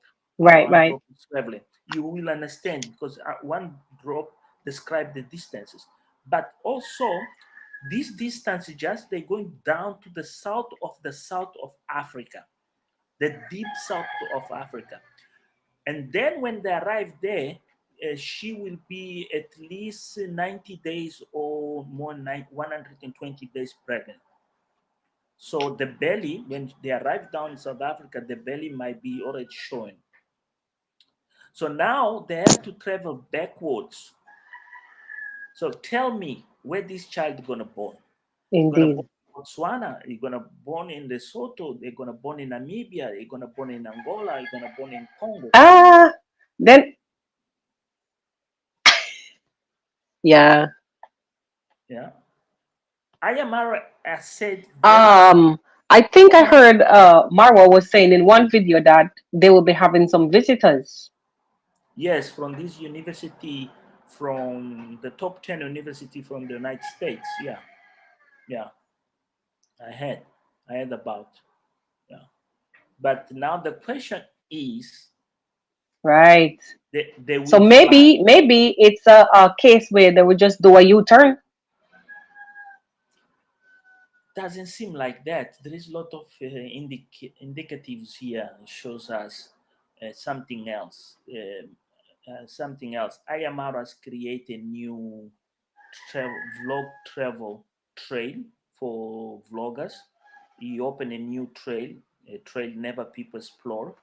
[SPEAKER 3] how
[SPEAKER 2] Right,
[SPEAKER 3] one
[SPEAKER 2] right.
[SPEAKER 3] drop is traveling, you will understand because one drop describe the distances. But also, this distance is just they're going down to the south of Africa, the deep south of Africa. And then when they arrive there, she will be at least 90 days or more, 120 days pregnant. So the belly, when they arrive down in South Africa, the belly might be already showing. So now they have to travel backwards. So tell me where this child gonna born. Gonna born
[SPEAKER 2] Indeed.
[SPEAKER 3] in Botswana, you're gonna born in Lesotho, they're gonna born in Namibia, you're gonna born in Angola, you're gonna born in Congo.
[SPEAKER 2] Ah, then yeah.
[SPEAKER 3] Yeah. Ayamara has said very
[SPEAKER 2] Um, I think I
[SPEAKER 3] clear.
[SPEAKER 2] heard Marwa was saying in one video that they will be having some visitors.
[SPEAKER 3] Yes, from this university, from the top 10 university from the United States. Yeah, yeah, I heard. I heard about. Yeah. But now the question is,
[SPEAKER 2] Right.
[SPEAKER 3] they
[SPEAKER 2] So
[SPEAKER 3] will fly?
[SPEAKER 2] maybe it's a case where they would just do a U-turn.
[SPEAKER 3] Doesn't seem like that. There is a lot of indicatives here. Shows us something else. Something else. Ayamara's create a new travel trail for vloggers. He opened a new trail, a trail never people explore.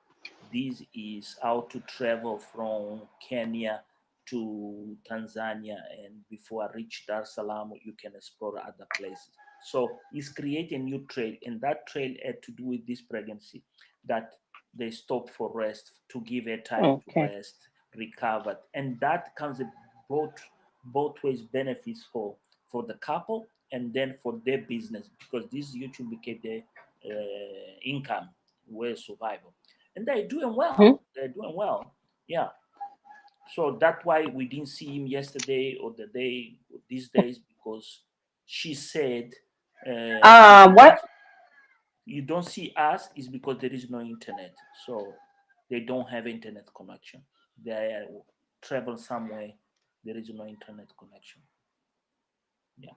[SPEAKER 3] This is how to travel from Kenya to Tanzania, and before I reach Dar es Salaam, you can explore other places. So he's creating a new trail, and that trail had to do with this pregnancy, that they stop for rest to give her time to
[SPEAKER 2] Okay.
[SPEAKER 3] rest, recover, and that comes with both ways benefits for the couple and then for their business, because this YouTube became their income, way survival, and they're doing
[SPEAKER 2] Hmm.
[SPEAKER 3] well. They're doing well. Yeah. So that's why we didn't see him yesterday or the day or these days, because she said he
[SPEAKER 2] What?
[SPEAKER 3] wants. you don't see us is because there is no internet. So they don't have internet connection. They travel somewhere. There is no internet connection. Yeah.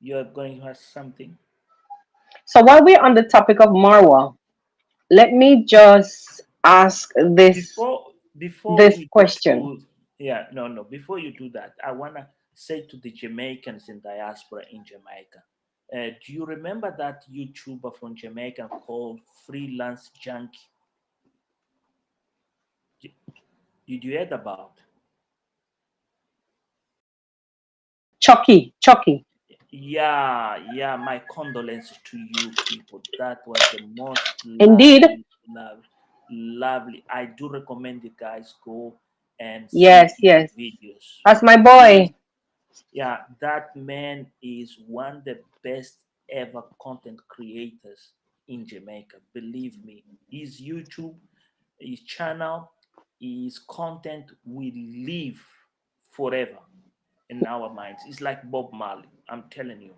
[SPEAKER 3] You're going to ask something?
[SPEAKER 2] So while we're on the topic of Marwa, let me just ask
[SPEAKER 3] Before
[SPEAKER 2] this
[SPEAKER 3] we go
[SPEAKER 2] question.
[SPEAKER 3] to, yeah, no, before you do that, I want to say to the Jamaicans in diaspora in Jamaica, do you remember that YouTuber from Jamaica called Freelance Junkie? Did you heard about?
[SPEAKER 2] Chucky.
[SPEAKER 3] Yeah, my condolences to you people. That was the most
[SPEAKER 2] Indeed.
[SPEAKER 3] lovely. I do recommend you guys go and see
[SPEAKER 2] Yes,
[SPEAKER 3] his
[SPEAKER 2] yes.
[SPEAKER 3] videos.
[SPEAKER 2] That's my
[SPEAKER 3] He,
[SPEAKER 2] boy.
[SPEAKER 3] yeah, that man is one of the best ever content creators in Jamaica. Believe me, his YouTube, his channel, his content will live forever in our minds. It's like Bob Marley. I'm telling you.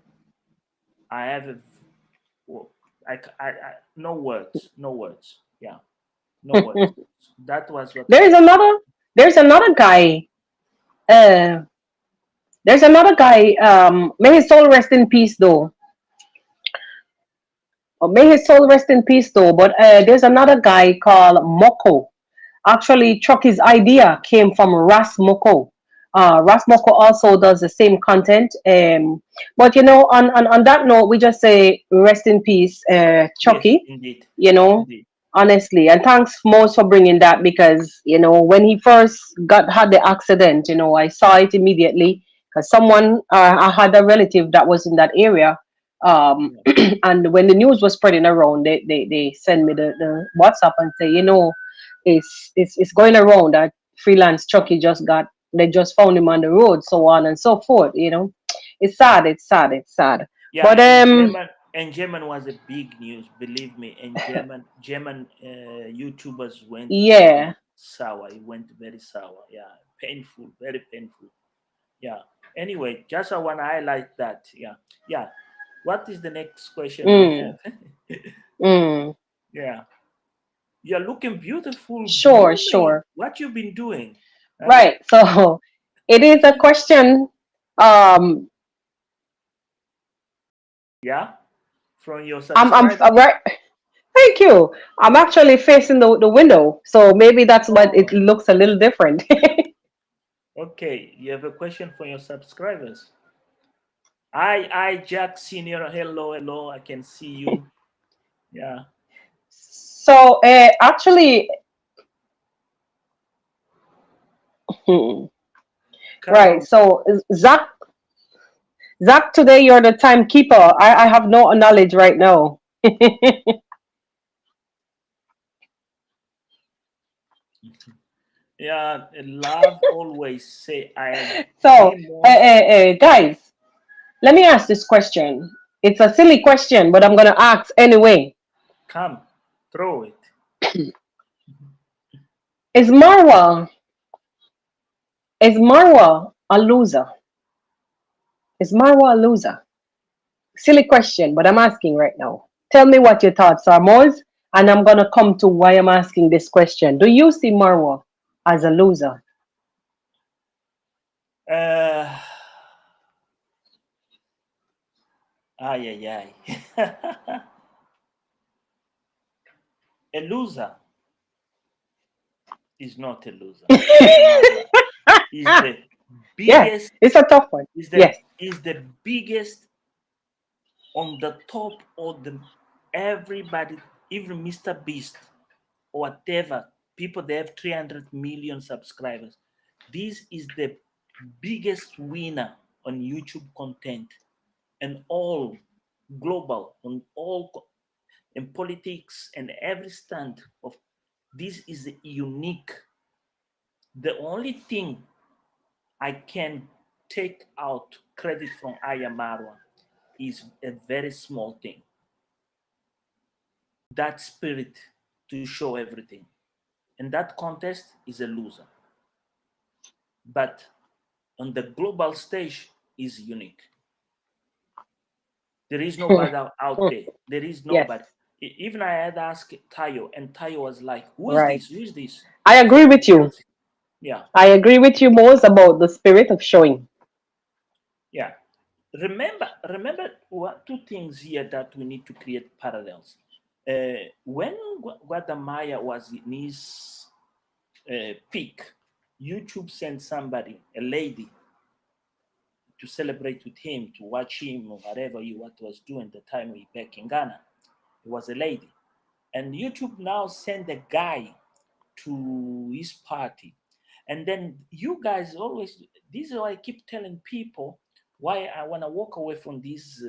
[SPEAKER 3] I have a, well, no words, no words. Yeah, no words. That was what
[SPEAKER 2] There's
[SPEAKER 3] was.
[SPEAKER 2] another there's another guy. Uh there's another guy, may his soul rest in peace though. May his soul rest in peace though. But there's another guy called Moko. Actually, Chucky's idea came from Ras Moko. Ras Moko also does the same content. But on that note, we just say rest in peace,
[SPEAKER 3] Yes,
[SPEAKER 2] Chucky.
[SPEAKER 3] indeed,
[SPEAKER 2] You know,
[SPEAKER 3] indeed.
[SPEAKER 2] honestly, and thanks most for bringing that, because when he first had the accident, I saw it immediately, because I had a relative that was in that area.
[SPEAKER 3] Yeah.
[SPEAKER 2] And when the news was spreading around, they send me the WhatsApp and say, it's going around that freelance Chucky they just found him on the road, so on and so forth. It's sad, it's sad.
[SPEAKER 3] Yeah,
[SPEAKER 2] But
[SPEAKER 3] and German was a big news. Believe me, and German YouTubers went
[SPEAKER 2] yeah.
[SPEAKER 3] very sour. It went very sour. Yeah, painful, very painful. Yeah. Anyway, just I want to highlight that. Yeah, yeah. What is the next question we
[SPEAKER 2] Mm,
[SPEAKER 3] have?
[SPEAKER 2] mm.
[SPEAKER 3] Yeah. You're looking beautiful,
[SPEAKER 2] Sure,
[SPEAKER 3] blooming.
[SPEAKER 2] sure.
[SPEAKER 3] What you been doing? Huh?
[SPEAKER 2] Right. So it is a question. Um,
[SPEAKER 3] Yeah. From your
[SPEAKER 2] I'm
[SPEAKER 3] subscriber.
[SPEAKER 2] right. Thank you. I'm actually facing the window, so maybe that's why it
[SPEAKER 3] Oh,
[SPEAKER 2] looks a little different.
[SPEAKER 3] okay. You have a question for your subscribers. Hi, Jack Senior. Hello, hello. I can see you. Yeah.
[SPEAKER 2] So actually, hmm, right.
[SPEAKER 3] Carol.
[SPEAKER 2] So Zach, today you're the timekeeper. I have no knowledge right now.
[SPEAKER 3] Yeah. Love always say I
[SPEAKER 2] So,
[SPEAKER 3] the most.
[SPEAKER 2] guys, let me ask this question. It's a silly question, but I'm gonna ask anyway.
[SPEAKER 3] Come, throw it.
[SPEAKER 2] Is Marwa is Marwa a loser? Is Marwa a loser? Silly question, but I'm asking right now. Tell me what your thoughts are, Moz, and I'm gonna come to why I'm asking this question. Do you see Marwa as a loser?
[SPEAKER 3] Uh, ay, ay, ay. A loser is not a loser. Marwa is the
[SPEAKER 2] Yeah,
[SPEAKER 3] biggest.
[SPEAKER 2] it's a tough one.
[SPEAKER 3] Is the
[SPEAKER 2] Yes.
[SPEAKER 3] is the biggest on the top of the everybody, even Mr. Beast or whatever people. They have 300 million subscribers. This is the biggest winner on YouTube content and all global on in politics and every stand of this is unique. The only thing I can take out credit from Ayamarwa is a very small thing. That spirit to show everything. And that contest is a loser. But on the global stage is unique. There is nobody out there. There is
[SPEAKER 2] Yes.
[SPEAKER 3] nobody. Even I had asked Tayo, and Tayo was like, "Who is
[SPEAKER 2] Right.
[SPEAKER 3] this? Who is this?"
[SPEAKER 2] I agree
[SPEAKER 3] So
[SPEAKER 2] with you.
[SPEAKER 3] yeah,
[SPEAKER 2] I agree with you most about the spirit of showing.
[SPEAKER 3] yeah. Remember what two things here that we need to create parallels. When Guatemala was in his peak, YouTube sent somebody, a lady, to celebrate with him, to watch him or whatever he what was doing the time we back in Ghana. It was a lady. And YouTube now send a guy to his party. And then you guys always, this is why I keep telling people why I want to walk away from these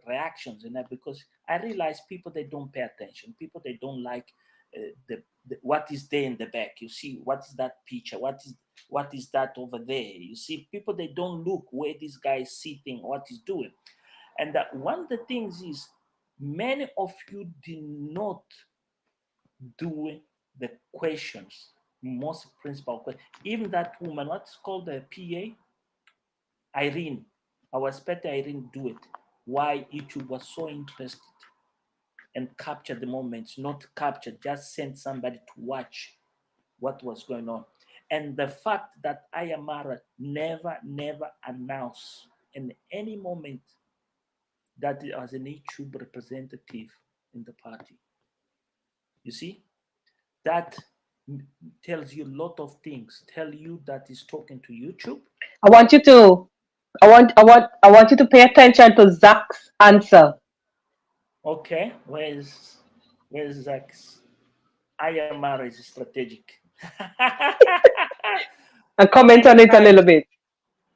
[SPEAKER 3] reactions, and that because I realize people they don't pay attention, people they don't like the what is there in the back. You see, what is that picture? What is that over there? You see, people they don't look where this guy is sitting, what he's doing, and that one of the things is many of you did not do the questions, most principal question. Even that woman, what's called the PA, Irene. I was expecting Irene do it. Why YouTube was so interested and capture the moments, not capture, just send somebody to watch what was going on. And the fact that Ayamara never announced in any moment that it was an YouTube representative in the party. You see, that tells you a lot of things. Tell you that he's talking to YouTube.
[SPEAKER 2] I want you to I want you to pay attention to Zach's answer.
[SPEAKER 3] Okay, where's Zach's? Ayamara is strategic.
[SPEAKER 2] And
[SPEAKER 3] How
[SPEAKER 2] comment
[SPEAKER 3] many
[SPEAKER 2] on it a
[SPEAKER 3] times?
[SPEAKER 2] little bit.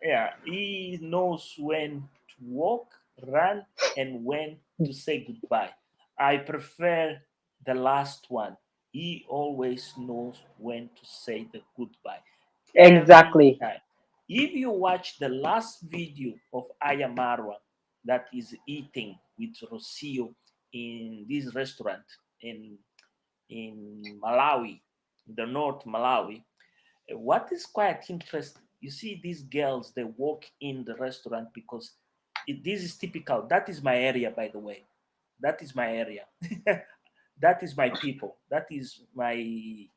[SPEAKER 3] Yeah, he knows when to walk, run, and when to say goodbye. I prefer the last one. He always knows when to say the goodbye. Every
[SPEAKER 2] Exactly.
[SPEAKER 3] time. If you watch the last video of Ayamarwa that is eating with Rocio in this restaurant in Malawi, the North Malawi, what is quite interesting, you see these girls, they walk in the restaurant because this is typical. That is my area, by the way. That is my area. That is my people. That is my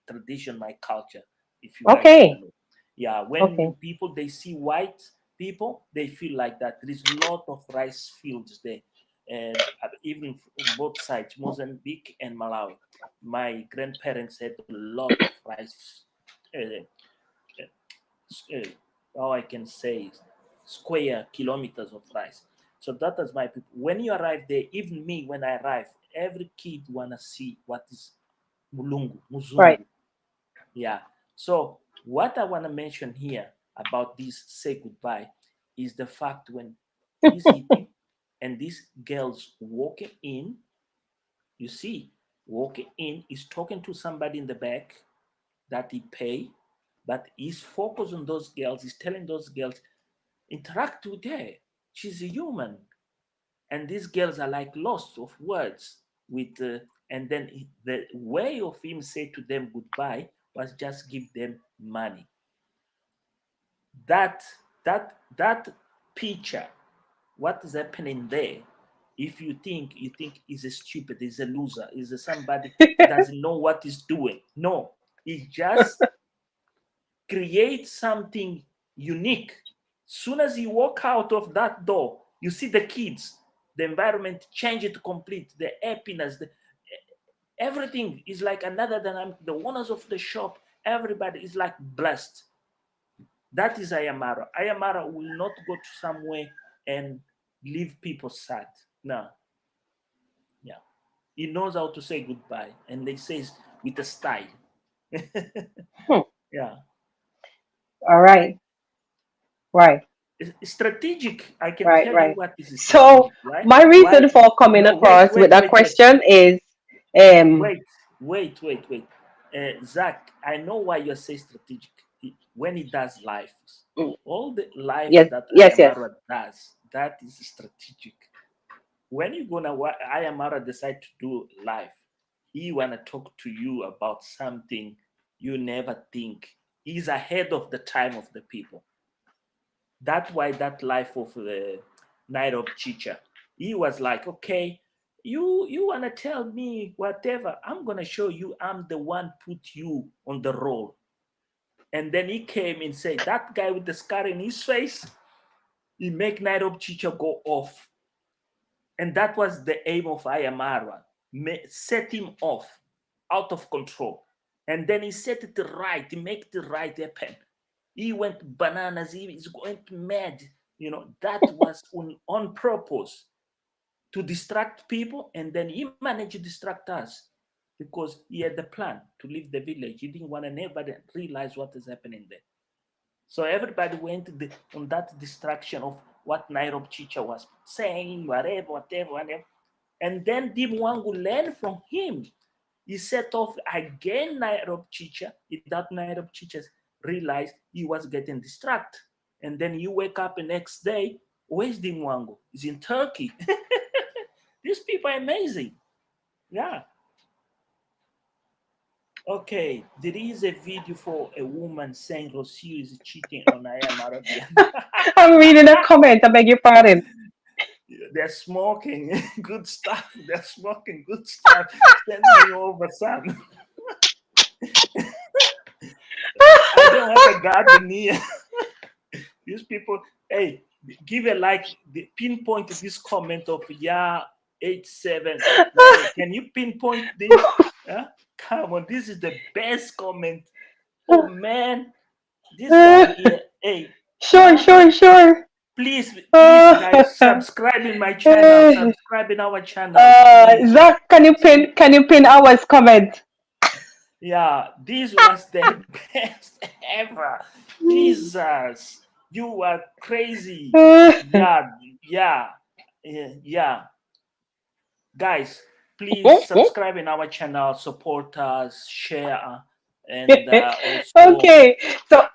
[SPEAKER 3] tradition, my culture, if you guys want to
[SPEAKER 2] Okay.
[SPEAKER 3] know. Yeah, when
[SPEAKER 2] Okay.
[SPEAKER 3] people they see white people, they feel like that. There is a lot of rice fields there, and even both sides, Mozambique and Malawi. My grandparents had a lot of rice. Uh, uh, how I can say square kilometers of rice. So that is my people. When you arrive there, even me when I arrive, every kid wanna see what is mulungu,
[SPEAKER 2] Right.
[SPEAKER 3] muzungu. Yeah. So what I wanna mention here about this say goodbye is the fact when he's eating and these girls walking in, you see, walking in, is talking to somebody in the back that he pay, but he's focused on those girls. He's telling those girls, interact with her. She's a human. And these girls are like lost of words with, and then the way of him say to them goodbye was just give them money. That, that picture, what is happening there? If you think he's a stupid, he's a loser, he's a somebody doesn't know what he's doing. No, he just create something unique. Soon as you walk out of that door, you see the kids, the environment change it complete, the happiness, everything is like another dynamic. The owners of the shop, everybody is like blessed. That is Ayamara. Ayamara will not go to somewhere and leave people sad. No, yeah. He knows how to say goodbye, and they says with a style.
[SPEAKER 2] Hmm.
[SPEAKER 3] Yeah.
[SPEAKER 2] All right. Right.
[SPEAKER 3] Strategic, I can
[SPEAKER 2] Right.
[SPEAKER 3] tell you
[SPEAKER 2] Right.
[SPEAKER 3] what is
[SPEAKER 2] So
[SPEAKER 3] strategic, right?
[SPEAKER 2] my
[SPEAKER 3] Why?
[SPEAKER 2] reason for coming
[SPEAKER 3] No, wait,
[SPEAKER 2] across with
[SPEAKER 3] wait,
[SPEAKER 2] that
[SPEAKER 3] wait, wait,
[SPEAKER 2] question is um
[SPEAKER 3] wait, wait. Zach, I know why you say strategic. When he does life,
[SPEAKER 2] mm,
[SPEAKER 3] all the life
[SPEAKER 2] yes,
[SPEAKER 3] that
[SPEAKER 2] yes, yes.
[SPEAKER 3] Ayamara does, that is strategic. When you gonna Ayamara decide to do life, he wanna talk to you about something you never think. He's ahead of the time of the people. That's why that life of the Night of Chicha. He was like, okay, you want to tell me whatever, I'm going to show you I'm the one put you on the roll. And then he came and said, that guy with the scar in his face, he make Nairobi Chicha go off. And that was the aim of Ayamarwa, set him off, out of control. And then he set it right, he make the right happen. He went bananas, he is going mad. That was on purpose to distract people, and then he managed to distract us because he had the plan to leave the village. He didn't want anybody to realize what is happening there. So everybody went on that distraction of what Nairobi Chicha was saying, whatever. And then Dimwangu learned from him. He set off again Nairobi Chicha. That Nairobi Chicha realized he was getting distracted. And then you wake up the next day, where's Dimwangu? He's in Turkey. These people are amazing. Yeah. Okay, there is a video for a woman saying Rocio is cheating on I am Arabian.
[SPEAKER 2] I'm reading a comment. I beg your pardon.
[SPEAKER 3] They're smoking good stuff. They're smoking good stuff. Send me over some. I don't have a garden here. These people, hey, give a like, pinpoint this comment of 87. Can you pinpoint this? Come on, this is the best comment. Oh man, this guy here. Hey,
[SPEAKER 2] Sure.
[SPEAKER 3] Please, guys, subscribe in my channel. Subscribe in our channel.
[SPEAKER 2] Zach, can you pin ours comment?
[SPEAKER 3] Yeah, this was the best ever. Jesus, you are crazy. Yeah. Guys, please subscribe in our channel, support us, share, and also
[SPEAKER 2] okay. So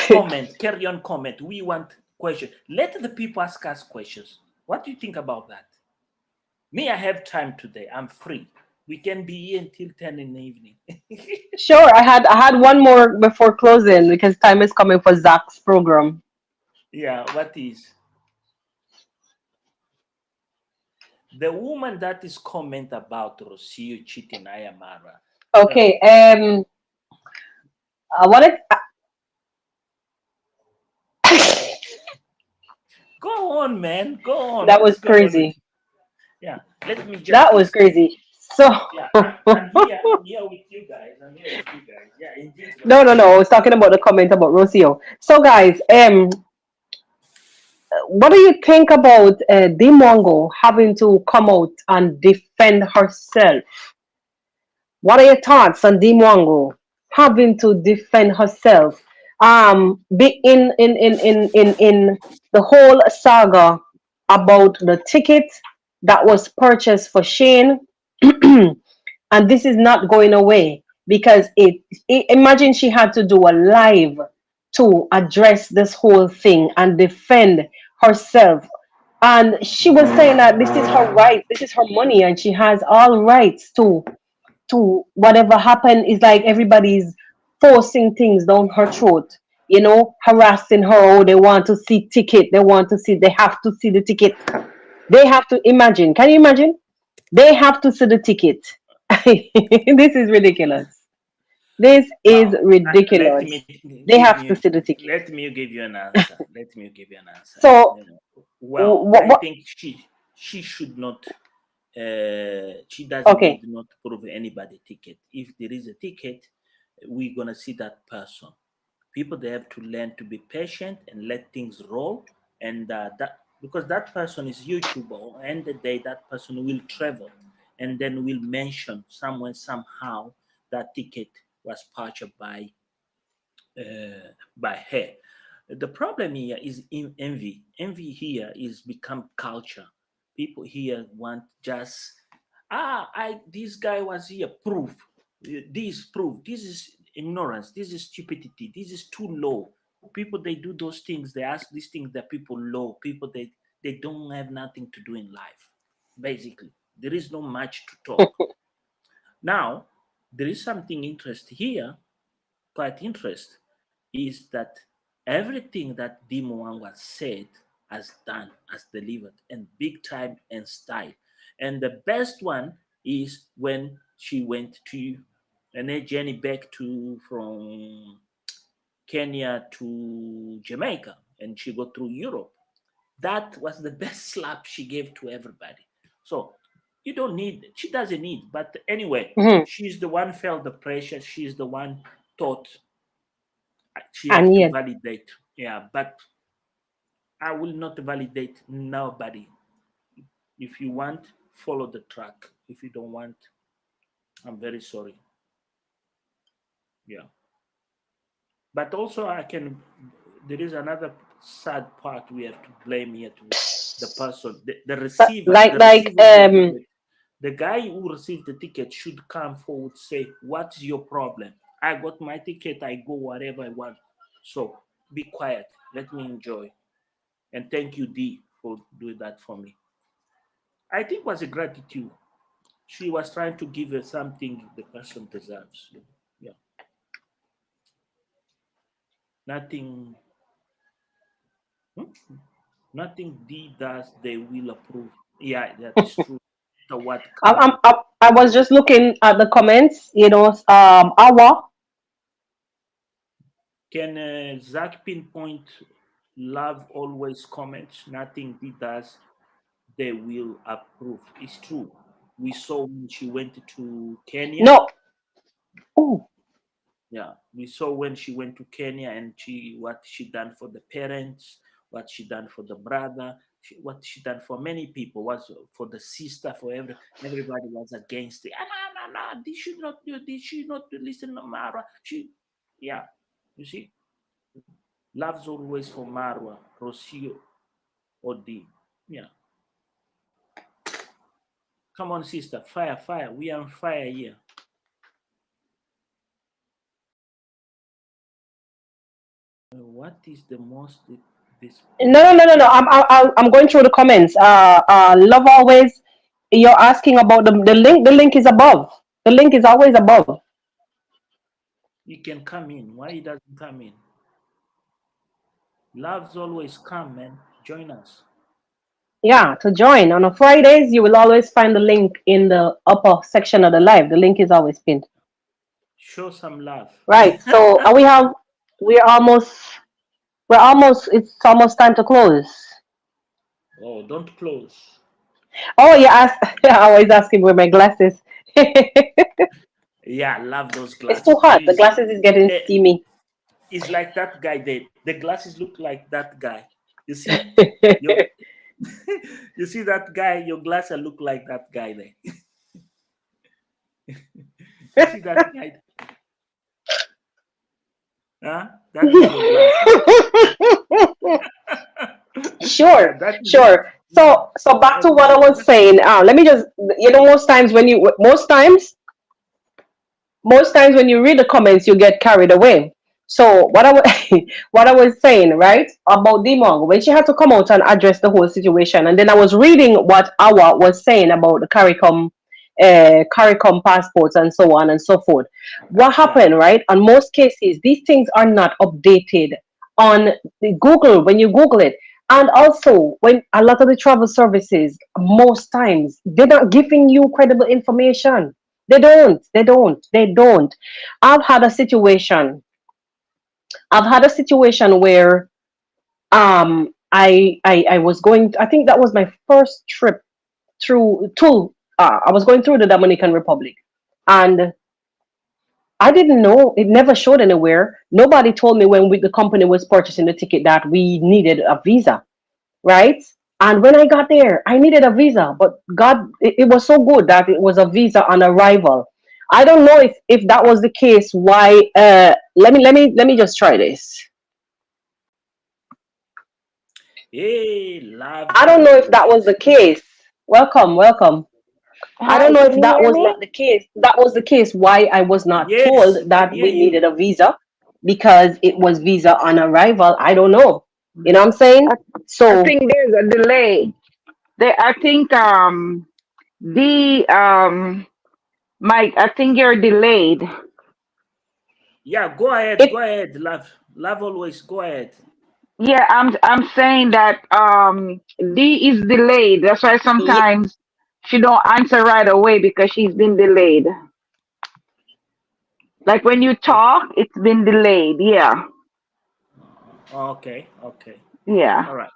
[SPEAKER 3] comment, carry on comment. We want questions. Let the people ask us questions. What do you think about that? Me, I have time today. I'm free. We can be here until 10 in the evening.
[SPEAKER 2] Sure, I had one more before closing because time is coming for Zach's program.
[SPEAKER 3] Yeah, what is? The woman that is comment about Rocio cheating Ayamara.
[SPEAKER 2] Okay, I wanted.
[SPEAKER 3] Go on, man. Go on.
[SPEAKER 2] That was crazy.
[SPEAKER 3] Yeah, let me just.
[SPEAKER 2] That was crazy. So.
[SPEAKER 3] Yeah, I'm here with you guys. Yeah, indeed.
[SPEAKER 2] No. I was talking about the comment about Rocio. So, guys, what do you think about Dimongo having to come out and defend herself? What are your thoughts on Dimongo having to defend herself? Be in the whole saga about the ticket that was purchased for Shane, and this is not going away because imagine she had to do a live to address this whole thing and defend herself, and she was saying that this is her right, this is her money, and she has all rights to whatever happened. Is like everybody's forcing things down her throat, harassing her. Oh, they want to see ticket, they have to see the ticket, they have to imagine, can you imagine, they have to see the ticket. This is ridiculous. This is ridiculous. They have to see the ticket.
[SPEAKER 3] Let me give you an answer.
[SPEAKER 2] So,
[SPEAKER 3] well, I think she should not. She doesn't need not prove anybody ticket. If there is a ticket, we're gonna see that person. People, they have to learn to be patient and let things roll, and that because that person is YouTuber, and the day that person will travel, and then will mention somewhere somehow that ticket was purchased by her. The problem here is envy. Envy here is become culture. People here want just this guy was here, proof. This proof. This is ignorance. This is stupidity. This is too low. People, they do those things. They ask these things that people low. People, they don't have nothing to do in life. Basically, there is no much to talk. Now, there is something interesting here, quite interesting, is that everything that Dimo was said, has done, has delivered, and big time and style. And the best one is when she went to and then journey back to from Kenya to Jamaica, and she go through Europe. That was the best slap she gave to everybody. So you don't need, she doesn't need. But anyway,
[SPEAKER 2] Mhm.
[SPEAKER 3] she's the one felt the pressure. She's the one thought she have
[SPEAKER 2] And
[SPEAKER 3] to
[SPEAKER 2] yes,
[SPEAKER 3] validate. Yeah, but I will not validate nobody. If you want, follow the track. If you don't want, I'm very sorry. Yeah. But also, I can. There is another sad part we have to blame here to the person, the
[SPEAKER 2] but
[SPEAKER 3] receiver, the
[SPEAKER 2] like
[SPEAKER 3] receiver of the ticket. The guy who received the ticket should come forward, say, "What's your problem? I got my ticket. I go wherever I want. So be quiet. Let me enjoy." And thank you, D, for doing that for me. I think it was a gratitude. She was trying to give her something the person deserves. Yeah, nothing. Hmm? Nothing D does, they will approve. Yeah, that is true. No matter what
[SPEAKER 2] I,
[SPEAKER 3] come.
[SPEAKER 2] I was just looking at the comments. Our
[SPEAKER 3] Can Zach pinpoint love always comments? Nothing D does, they will approve. It's true. We saw when she went to Kenya.
[SPEAKER 2] no. Oh,
[SPEAKER 3] Yeah, we saw when she went to Kenya and what she done for the parents, what she done for the brother, what she done for many people, was for the sister, for everybody was against it. Ah, no, no, no, this should not do. This should not do. Listen to Mara. Yeah, you see, love's always for Marwa, Rocio, or D. Yeah, come on, sister, fire, fire. We are on fire here. What is the most this?
[SPEAKER 2] no. I'm going through the comments. Love always. You're asking about the link. The link is above. The link is always above.
[SPEAKER 3] He can come in. Why he doesn't come in? Love's always come, man. Join us.
[SPEAKER 2] Yeah, to join on a Fridays, you will always find the link in the upper section of the live. The link is always pinned.
[SPEAKER 3] Show some love.
[SPEAKER 2] Right. So we're almost it's almost time to close.
[SPEAKER 3] Oh, don't close.
[SPEAKER 2] Oh yeah, I always asking where my glasses.
[SPEAKER 3] Yeah, I love those
[SPEAKER 2] It's too
[SPEAKER 3] glasses.
[SPEAKER 2] hot. The
[SPEAKER 3] Please.
[SPEAKER 2] glasses is getting
[SPEAKER 3] Eh,
[SPEAKER 2] steamy.
[SPEAKER 3] it's like that guy there. The glasses look like that guy. You see? Your, you see that guy, your glasses look like that guy there. You see that guy? Huh? That is your glasses. Yeah,
[SPEAKER 2] Sure,
[SPEAKER 3] that is it.
[SPEAKER 2] sure. So back to what I was saying. Let me just, most times when you read the comments, you get carried away. So what I was what I was saying, right, about Demong, when she had to come out and address the whole situation, and then I was reading what Awa was saying about the CARICOM passports and so on and so forth. What
[SPEAKER 3] Yeah.
[SPEAKER 2] happened, right? On most cases, these things are not updated on the Google when you Google it. And also, when a lot of the travel services, most times, they're not giving you credible information. They don't. I've had a situation. I've had a situation where I was going, I think that was my first trip I was going through the Dominican Republic, and I didn't know, it never showed anywhere. Nobody told me when the company was purchasing the ticket that we needed a visa, right? And when I got there, I needed a visa, but God, it was so good that it was a visa on arrival. I don't know if that was the case. Why? Let me just try this.
[SPEAKER 3] Hey, love
[SPEAKER 2] I don't know if that was
[SPEAKER 3] always.
[SPEAKER 2] the case. Welcome, welcome. I don't
[SPEAKER 4] Hi,
[SPEAKER 2] know
[SPEAKER 4] can
[SPEAKER 2] if
[SPEAKER 4] you
[SPEAKER 2] that
[SPEAKER 4] hear
[SPEAKER 2] was
[SPEAKER 4] me?
[SPEAKER 2] not the case. That was the case why I was not
[SPEAKER 3] Yes,
[SPEAKER 2] told
[SPEAKER 3] we can
[SPEAKER 2] that
[SPEAKER 3] hear
[SPEAKER 2] we
[SPEAKER 3] you.
[SPEAKER 2] needed a visa because it was visa on arrival. I don't know. You know what I'm saying?
[SPEAKER 4] I, I
[SPEAKER 2] So
[SPEAKER 4] think there's a delay. I think the Mike, I think you're delayed.
[SPEAKER 3] Yeah, go
[SPEAKER 2] it
[SPEAKER 3] ahead, love. Love always, go ahead.
[SPEAKER 4] Yeah, I'm saying that D is delayed. That's why
[SPEAKER 2] Yep.
[SPEAKER 4] sometimes she don't answer right away because she's been delayed. Like when you talk, it's been delayed. Yeah.
[SPEAKER 3] Okay, okay,
[SPEAKER 4] Yeah.
[SPEAKER 3] all right.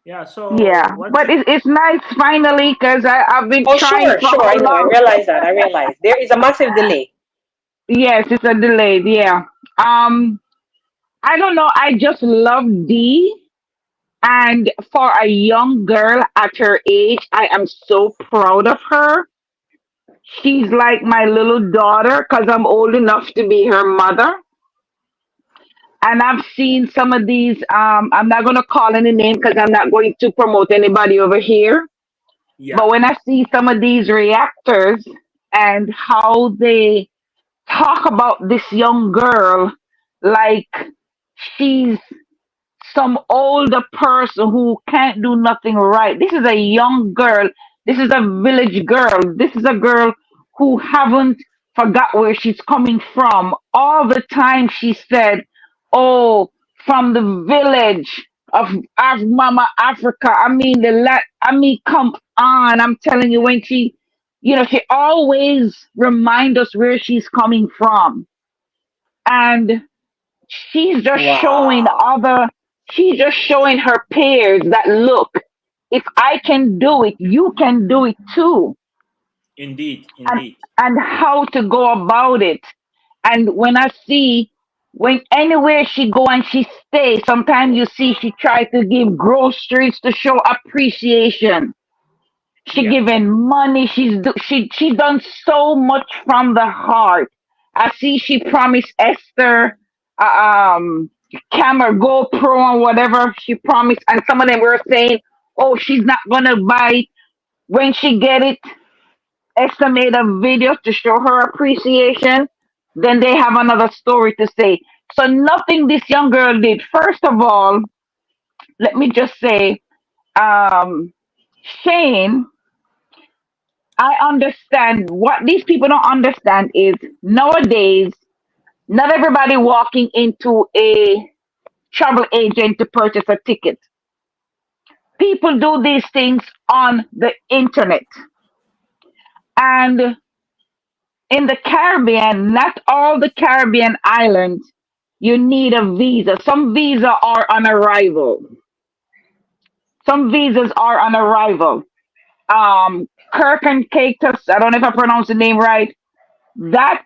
[SPEAKER 3] Yeah. So
[SPEAKER 4] Yeah.
[SPEAKER 3] what
[SPEAKER 4] But
[SPEAKER 3] you?
[SPEAKER 4] it's nice finally because I've been
[SPEAKER 2] Oh,
[SPEAKER 4] trying
[SPEAKER 2] sure,
[SPEAKER 4] for
[SPEAKER 2] sure.
[SPEAKER 4] how
[SPEAKER 2] I know. I
[SPEAKER 4] long?
[SPEAKER 2] realize that. I realize there is a massive delay.
[SPEAKER 4] Yes, it's a delayed. Yeah. Um, I don't know. I just love D. And for a young girl at her age, I am so proud of her. She's like my little daughter because I'm old enough to be her mother. And I've seen some of these. I'm not going to call any name because I'm not going to promote anybody over here.
[SPEAKER 3] Yeah,
[SPEAKER 4] But when I see some of these reactors and how they talk about this young girl, like she's some older person who can't do nothing right. This is a young girl. This is a village girl. This is a girl who haven't forgot where she's coming from. All the time she said, "Oh, from the village of Mama Africa." I mean I mean, come on. I'm telling you, when she always remind us where she's coming from, and she's just showing
[SPEAKER 2] Wow.
[SPEAKER 4] other she's just showing her peers that, look, if I can do it, you can do it too.
[SPEAKER 3] indeed,
[SPEAKER 4] and
[SPEAKER 3] indeed.
[SPEAKER 4] and how to go about it. And when I see, when anywhere she go and she stay, sometimes you see she try to give groceries to show appreciation. She
[SPEAKER 3] Yeah,
[SPEAKER 4] giving money. She done so much from the heart. I see she promised Esther camera, GoPro, and whatever she promised, and some of them were saying, "Oh, she's not gonna buy it when she get it." Esther made a video to show her appreciation. Then they have another story to say. So nothing this young girl did. First of all, let me just say, um, Shane, I understand what these people don't understand is nowadays, not everybody walking into a travel agent to purchase a ticket. People do these things on the internet. And in the Caribbean, not all the Caribbean islands, you need a visa. Some visa are on arrival. Some visas are on arrival. Kirk and Catus, I don't know if I pronounced the name right. That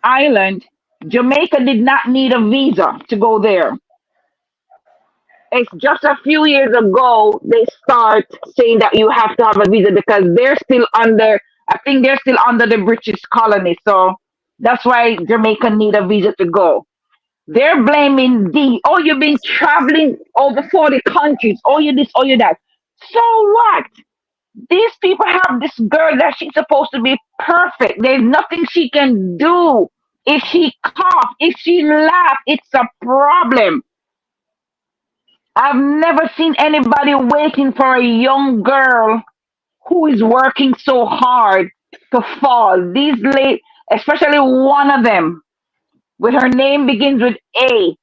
[SPEAKER 4] island, Jamaica did not need a visa to go there. It's just a few years ago they start saying that you have to have a visa because they're still under, I think they're still under the British colony. So that's why Jamaica need a visa to go. They're blaming D. Oh, you've been traveling over 40 countries. Oh, you this, oh, you that. So what? These people have this girl that she's supposed to be perfect. There's nothing she can do. If she cough, if she laugh, it's a problem. I've never seen anybody waiting for a young girl who is working so hard to fall. These late, especially one of them, with her name begins with A.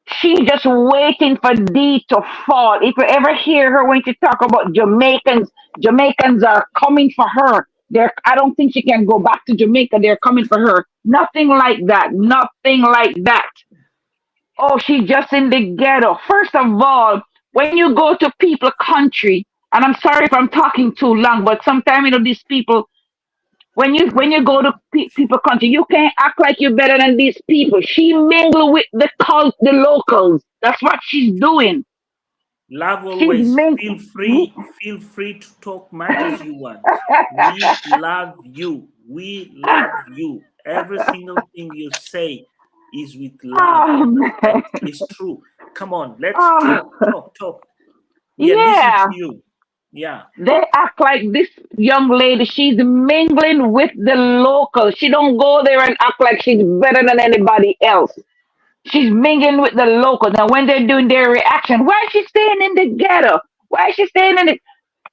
[SPEAKER 4] She's just waiting for D to fall. If you ever hear her when she talk about Jamaicans, Jamaicans are coming for her. I don't think she can go back to Jamaica. They're coming for her. Nothing like that. Nothing like that. Oh, she's just in the ghetto. First of all, when you go to people country, and I'm sorry if I'm talking too long, but sometimes these people, when you go to people country, you can't act like you're better than these people. She mingle with the locals. That's what she's doing.
[SPEAKER 3] love
[SPEAKER 4] She's
[SPEAKER 3] always.
[SPEAKER 4] ming.
[SPEAKER 3] Feel free to talk much as you want. We love you. We love you. Every single thing you say is with love
[SPEAKER 4] Oh,
[SPEAKER 3] and
[SPEAKER 4] man.
[SPEAKER 3] respect. It's true. Come on, let's talk,
[SPEAKER 4] Oh,
[SPEAKER 3] talk, talk. We are listening to
[SPEAKER 4] yeah.
[SPEAKER 3] you. Yeah.
[SPEAKER 4] They act like this young lady, she's mingling with the locals. She don't go there and act like she's better than anybody else. She's mingling with the locals. And when they're doing their reaction, why is she staying in the ghetto? Why is she staying in the,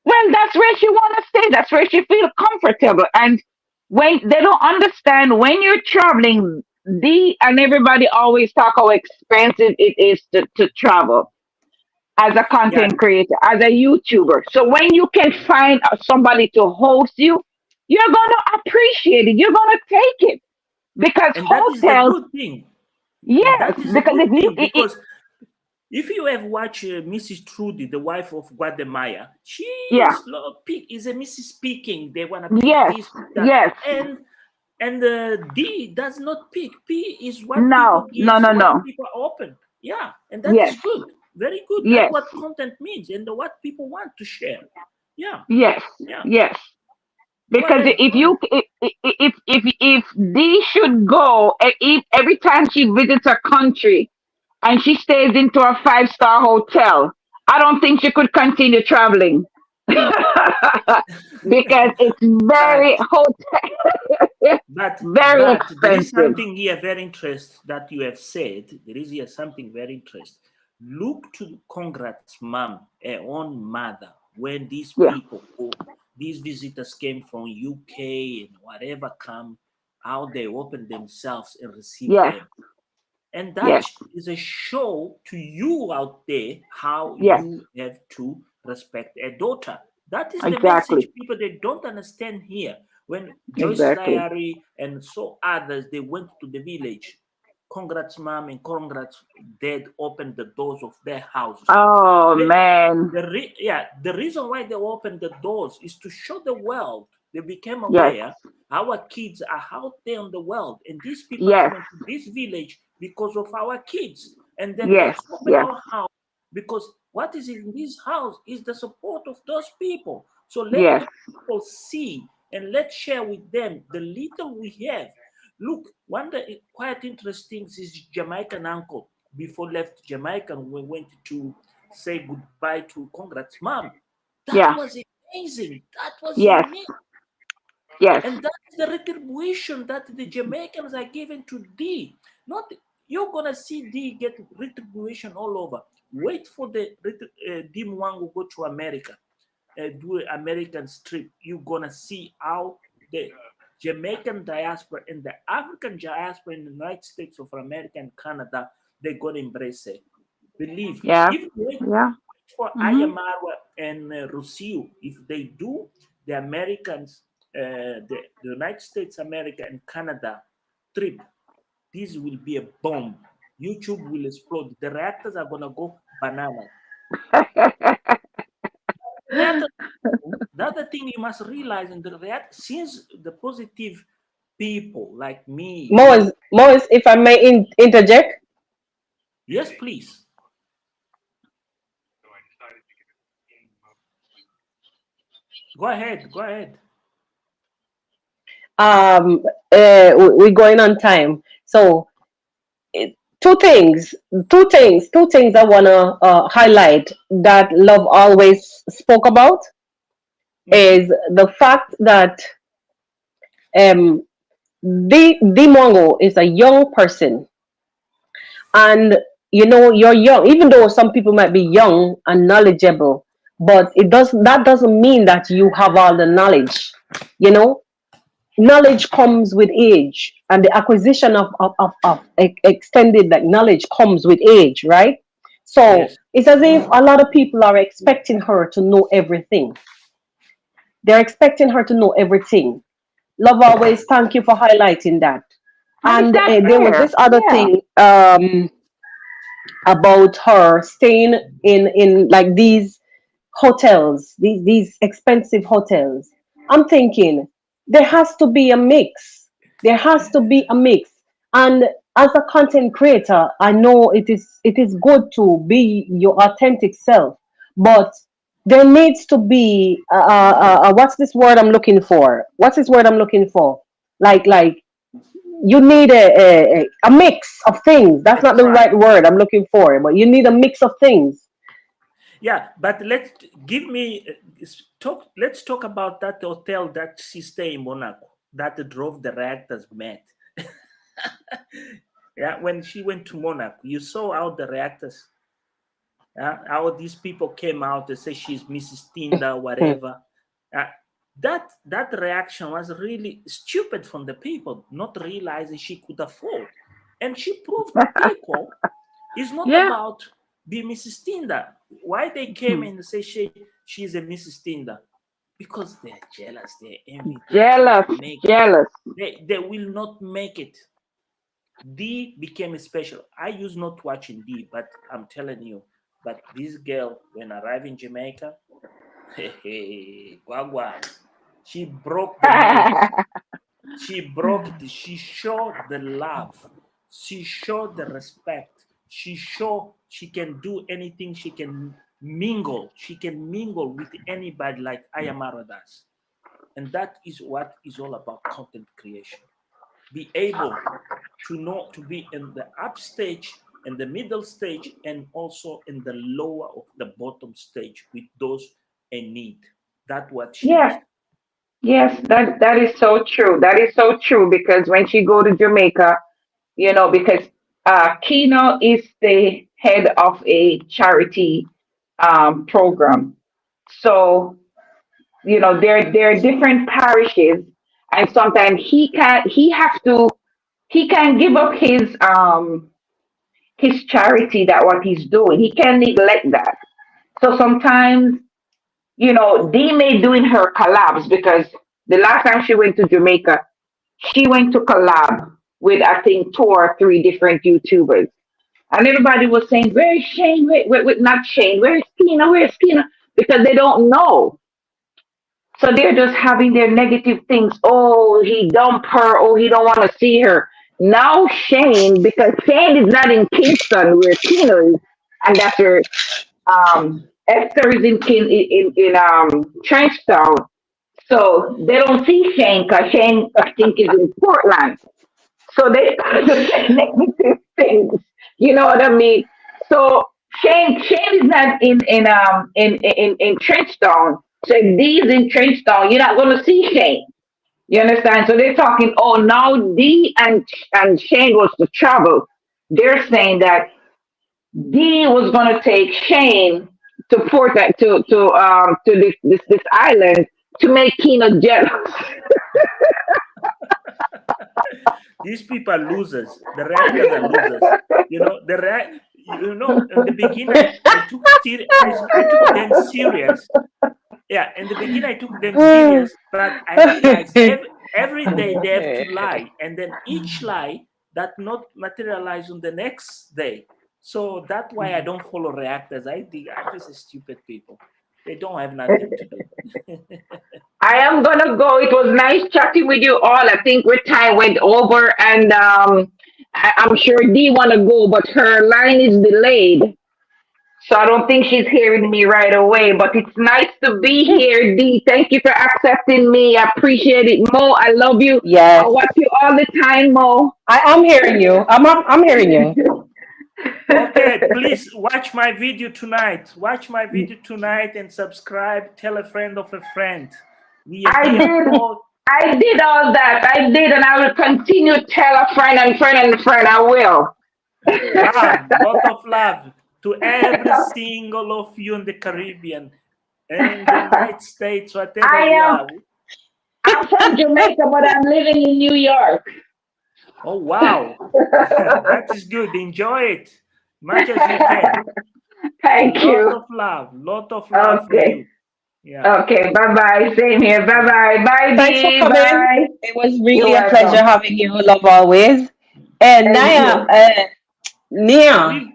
[SPEAKER 4] well, that's where she wanna stay. That's where she feel comfortable. And when they don't understand, when you're traveling, D and everybody always talk how expensive it is to travel as a
[SPEAKER 3] Yeah,
[SPEAKER 4] content creator, as a YouTuber. So when you can find somebody to host you, you're gonna appreciate it. You're gonna take it because
[SPEAKER 3] and that is the
[SPEAKER 4] hotels,
[SPEAKER 3] good thing.
[SPEAKER 4] yes,
[SPEAKER 3] That is a
[SPEAKER 4] because
[SPEAKER 3] good
[SPEAKER 4] if you,
[SPEAKER 3] thing because if you have watched Mrs. Trudy, the wife of Guatemala, she
[SPEAKER 4] yeah,
[SPEAKER 3] is a Mrs. Speaking. They wanna pick
[SPEAKER 4] yes,
[SPEAKER 3] this, pick that,
[SPEAKER 4] yes,
[SPEAKER 3] and D does not pick. P is what people
[SPEAKER 4] no, no,
[SPEAKER 3] gives,
[SPEAKER 4] no,
[SPEAKER 3] what
[SPEAKER 4] no,
[SPEAKER 3] people open. Yeah, and that is
[SPEAKER 4] yes,
[SPEAKER 3] good, very good. That's
[SPEAKER 4] yes,
[SPEAKER 3] what content means, and what people want to share. Yeah,
[SPEAKER 4] yes,
[SPEAKER 3] yeah.
[SPEAKER 4] yes.
[SPEAKER 3] Go
[SPEAKER 4] Because
[SPEAKER 3] ahead,
[SPEAKER 4] if
[SPEAKER 3] go ahead.
[SPEAKER 4] you if D should go every time she visits a country and she stays into a 5-star hotel, I don't think she could continue traveling because it's
[SPEAKER 3] But
[SPEAKER 4] very hotel very
[SPEAKER 3] but there is
[SPEAKER 4] expensive.
[SPEAKER 3] something here very interesting that you have said. There is here something very interesting. Look to Congrats mom, her own mother, when these
[SPEAKER 4] Yeah.
[SPEAKER 3] people go, these visitors came from UK and whatever come, how they open themselves and receive
[SPEAKER 4] Yes.
[SPEAKER 3] them. And that
[SPEAKER 4] Yes.
[SPEAKER 3] is a show to you out there how
[SPEAKER 4] Yes.
[SPEAKER 3] you have to respect a daughter. That is the message
[SPEAKER 4] Exactly.
[SPEAKER 3] people they don't understand here. When Joyce's
[SPEAKER 4] Exactly.
[SPEAKER 3] diary and so others, they went to the village. Congrats, mom, and congrats, dad opened the doors of their houses.
[SPEAKER 4] Oh
[SPEAKER 3] They,
[SPEAKER 4] man.
[SPEAKER 3] the reason why they opened the doors is to show the world. They became
[SPEAKER 4] Yes.
[SPEAKER 3] aware our kids are out there in the world, and these people
[SPEAKER 4] Yes.
[SPEAKER 3] coming to this village because of our kids. And then
[SPEAKER 4] Yes.
[SPEAKER 3] let's open
[SPEAKER 4] Yes.
[SPEAKER 3] our house because what is in this house is the support of those people. So let
[SPEAKER 4] Yes.
[SPEAKER 3] the people see and let's share with them the little we have. Look, one the quite interesting is Jamaican uncle before left Jamaica, we went to say goodbye to congrats mom. That
[SPEAKER 4] Yeah.
[SPEAKER 3] was amazing. That was
[SPEAKER 4] Yes.
[SPEAKER 3] unique.
[SPEAKER 4] Yes.
[SPEAKER 3] And that's the retribution that the Jamaicans are giving to D. Not you're gonna see D get retribution all over. Wait for the D Mwangu go to America, do an American trip. You're gonna see how the Jamaican diaspora and the African diaspora in the United States of America and Canada, they're gonna embrace it. Believe.
[SPEAKER 4] Yeah.
[SPEAKER 3] If wait
[SPEAKER 4] Yeah.
[SPEAKER 3] for
[SPEAKER 4] Mhm.
[SPEAKER 3] Ayamara and Rocio, if they do, the Americans, the United States, America, and Canada trip, this will be a bomb. YouTube will explode. The reactors are gonna go banana. Reactors, the other thing you must realize in the react, since the positive people like me, you,
[SPEAKER 2] Moise, if I may interject,
[SPEAKER 3] yes, please, go ahead, go ahead.
[SPEAKER 2] um, we're going on time. So, two things, two things I want to highlight that Love always spoke about
[SPEAKER 3] Mm-hmm.
[SPEAKER 2] is the fact that um, the Mongo is a young person, and you're young, even though some people might be young and knowledgeable, but that doesn't mean that you have all the knowledge. You know, knowledge comes with age, and the acquisition of extended like knowledge comes with age, right? So
[SPEAKER 3] Yes.
[SPEAKER 2] it's as if a lot of people are expecting her to know everything. They're expecting her to know everything. Love always, thank you for highlighting that.
[SPEAKER 4] And it's
[SPEAKER 2] And
[SPEAKER 4] not
[SPEAKER 2] there was
[SPEAKER 4] fair.
[SPEAKER 2] this other
[SPEAKER 4] Yeah.
[SPEAKER 2] thing about her staying in like these hotels, these expensive hotels. I'm thinking there has to be a mix. There has to be a mix. And as a content creator, I know it is good to be your authentic self, but there needs to be what's this word I'm looking for? What's this word I'm looking for? Like you need a mix of things. That's
[SPEAKER 3] A
[SPEAKER 2] not the
[SPEAKER 3] try.
[SPEAKER 2] right word I'm looking for, but you need a mix of things.
[SPEAKER 3] Yeah, but let's give me talk. Let's talk about that hotel that she stayed in Monaco that drove the reactors mad. Yeah, when she went to Monaco, you saw how the reactors, how these people came out. They say she's Mrs. Tinder,
[SPEAKER 2] Hmm.
[SPEAKER 3] whatever. Uh, That reaction was really stupid from the people, not realizing she could afford. And she proved to people it's not
[SPEAKER 4] Yeah.
[SPEAKER 3] about be Mrs. Tinder. Why they came in and say she's a Mrs. Tinder? Because they're jealous, they're envy, they can't
[SPEAKER 4] Jealous,
[SPEAKER 3] make it.
[SPEAKER 4] jealous.
[SPEAKER 3] They will not make it. D became special. I used not watching D, but I'm telling you, but this girl, when arrived in Jamaica, hey, Guagua, she broke the mold. She broke it. She showed the love. She showed the respect. She showed she can do anything. She can mingle. She can mingle with anybody like Ayamara does. And that is what is all about content creation. Be able to know to be in the up stage, in the middle stage, and also in the lower of the bottom stage with those in need. That's what she
[SPEAKER 4] Yes,
[SPEAKER 3] did.
[SPEAKER 4] yes, that is so true. That is so true because when she go to Jamaica, because Kino is the head of a charity program. So, there are different parishes, and sometimes he can give up his charity, that what he's doing. He can neglect that. So sometimes, Dee may doing her collabs because the last time she went to Jamaica, she went to collab with I think 2 or 3 different YouTubers. And everybody was saying, "Where's Shane? Not Shane. Where's Tina? Where's Tina?" Because they don't know. So they're just having their negative things. Oh, he dumped her. Oh, he don't want to see her. Now Shane, because Shane is not in Kingston where Tina is, and that's where Esther is in Trenchtown. So they don't see Shane because Shane, I think, is in Portland. So they start to say negative things. You know what I mean? So Shane is not in Trenchtown. So if D is in Trenchtown, you're not gonna see Shane. You understand? So they're talking, oh now D and Shane was to travel. They're saying that D was gonna take Shane to this island to make Kino jealous.
[SPEAKER 3] These people are losers. The reactors are losers. In the beginning, I took them serious. Yeah, in the beginning, I took them serious, but I realized every day they have to lie, and then each lie that not materialize on the next day. So that's why I don't follow reactors. I think I just stupid people. They don't have nothing to do.
[SPEAKER 4] I am gonna go. It was nice chatting with you all. I think our time went over, and I'm sure Dee wanna go, but her line is delayed, so I don't think she's hearing me right away. But it's nice to be here, Dee. Thank you for accepting me. I appreciate it, Mo. I love you. I
[SPEAKER 2] Yes,
[SPEAKER 4] watch you all the time, Mo.
[SPEAKER 2] I'm hearing you. I'm hearing you.
[SPEAKER 3] Okay, please watch my video tonight. Watch my video tonight and subscribe. Tell a friend of a friend. We are
[SPEAKER 4] I
[SPEAKER 3] here
[SPEAKER 4] did.
[SPEAKER 3] for
[SPEAKER 4] I did all that. I did, and I will continue to tell a friend and friend and friend. I will.
[SPEAKER 3] love, lot of love to every single of you in the Caribbean and the United States, whatever
[SPEAKER 4] I
[SPEAKER 3] you
[SPEAKER 4] am.
[SPEAKER 3] are.
[SPEAKER 4] I'm from Jamaica, but I'm living in New York.
[SPEAKER 3] Oh wow, that is good. Enjoy it much as you can.
[SPEAKER 4] Thank you.
[SPEAKER 3] Lot of love for
[SPEAKER 4] Okay.
[SPEAKER 3] you. Yeah.
[SPEAKER 4] Okay. Bye bye. Same here. Bye
[SPEAKER 3] Yeah.
[SPEAKER 4] bye. Bye,
[SPEAKER 2] Thanks for
[SPEAKER 4] Dee.
[SPEAKER 2] coming.
[SPEAKER 4] Bye.
[SPEAKER 2] It was
[SPEAKER 4] You're
[SPEAKER 2] really a pleasure
[SPEAKER 4] welcome.
[SPEAKER 2] having you. Love always. And
[SPEAKER 4] Thank
[SPEAKER 2] Naya,
[SPEAKER 4] you.
[SPEAKER 3] The
[SPEAKER 2] Nia.
[SPEAKER 3] real,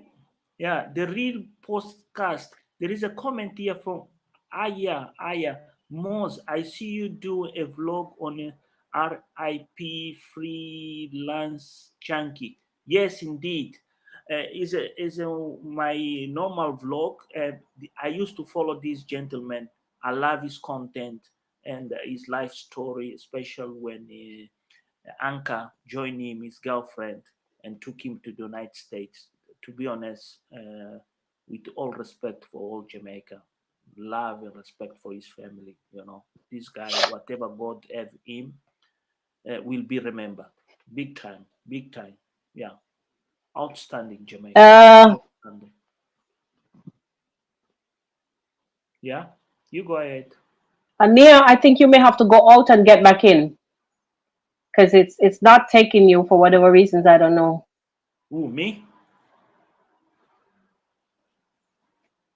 [SPEAKER 3] yeah, the real podcast. There is a comment here from Aya Moz. I see you do a vlog on a RIP freelance chunky. Yes, indeed. Is my normal vlog. I used to follow this gentleman. I love his content and his life story, especially when Anka joined him, his girlfriend, and took him to the United States. To be honest, with all respect for all Jamaica, love and respect for his family, this guy, whatever God have him, will be remembered. Big time, big time. Yeah, outstanding Jamaica,
[SPEAKER 2] Uh,
[SPEAKER 3] outstanding. Yeah, you go ahead.
[SPEAKER 2] Ania, I think you may have to go out and get back in because it's not taking you for whatever reasons. I don't know.
[SPEAKER 3] Who, me?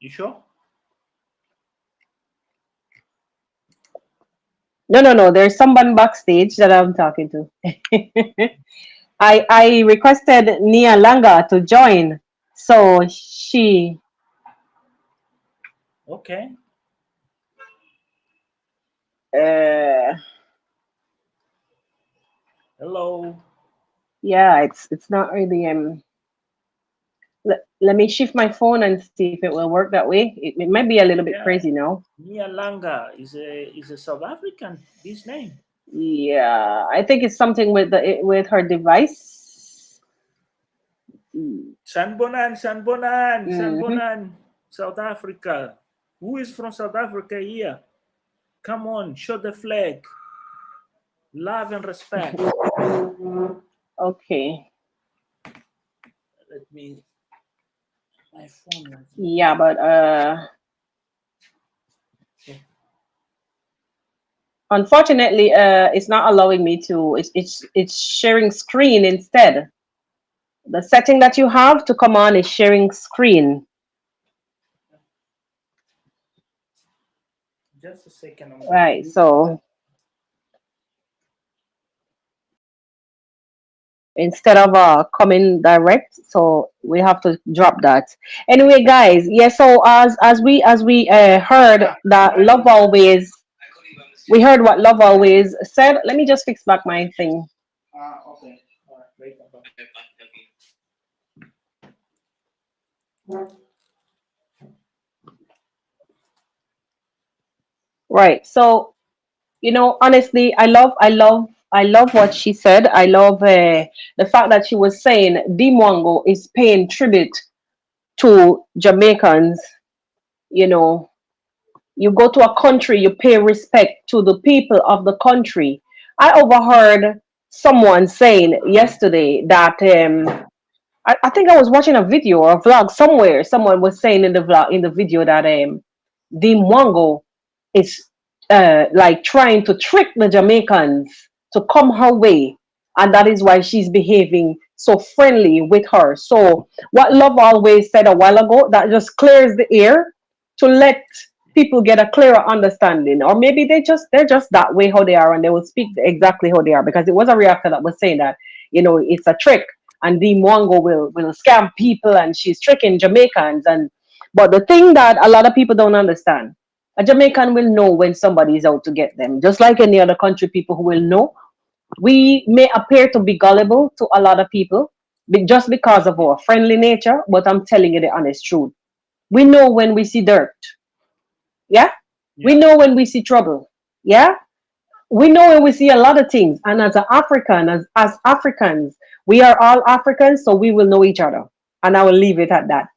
[SPEAKER 3] You sure?
[SPEAKER 2] No. There's someone backstage that I'm talking to. I requested Nia Langa to join, so she.
[SPEAKER 3] Okay.
[SPEAKER 2] Uh,
[SPEAKER 3] Hello.
[SPEAKER 2] yeah, it's not really. Let me shift my phone and see if it will work that way. It might be a little bit
[SPEAKER 3] Yeah.
[SPEAKER 2] crazy now.
[SPEAKER 3] Nia Langa is a South African. This name.
[SPEAKER 2] Yeah, I think it's something with with her device.
[SPEAKER 3] Sanbonan, Sanbonan,
[SPEAKER 2] Hmm.
[SPEAKER 3] Sanbonan, South Africa. Who is from South Africa here? Come on, show the flag. Love and respect.
[SPEAKER 2] Okay.
[SPEAKER 3] Let me. My phone was.
[SPEAKER 2] Yeah, but unfortunately, it's not allowing me to. It's sharing screen instead. The setting that you have to come on is sharing screen.
[SPEAKER 3] Just a second. I'm going
[SPEAKER 2] Right.
[SPEAKER 3] to.
[SPEAKER 2] So instead of coming direct, so we have to drop that. Anyway, guys, yeah. So as we heard that love always. We heard what love always said. Let me just fix back my thing.
[SPEAKER 3] Okay. All right. Wait.
[SPEAKER 2] Right. So, honestly, I love what she said. I love the fact that she was saying Dimwango is paying tribute to Jamaicans. You know, you go to a country, you pay respect to the people of the country. I overheard someone saying yesterday that I think I was watching a video or a vlog somewhere. Someone was saying in the vlog, in the video, that the Mwango is like trying to trick the Jamaicans to come her way, and that is why she's behaving so friendly with her. So what Love always said a while ago, that just clears the air to let people get a clearer understanding, or maybe they're just that way how they are, and they will speak exactly how they are, because it was a reactor that was saying that it's a trick, and Dee Mwango will scam people, and she's tricking Jamaicans. And but the thing that a lot of people don't understand, a Jamaican will know when somebody is out to get them, just like any other country people who will know. We may appear to be gullible to a lot of people just because of our friendly nature, but I'm telling you the honest truth. We know when we see dirt. Yeah. We
[SPEAKER 3] Yeah.
[SPEAKER 2] know when we see trouble. Yeah. We know when we see a lot of things. And as an African, as Africans, we are all Africans, so we will know each other. And I will leave it at that.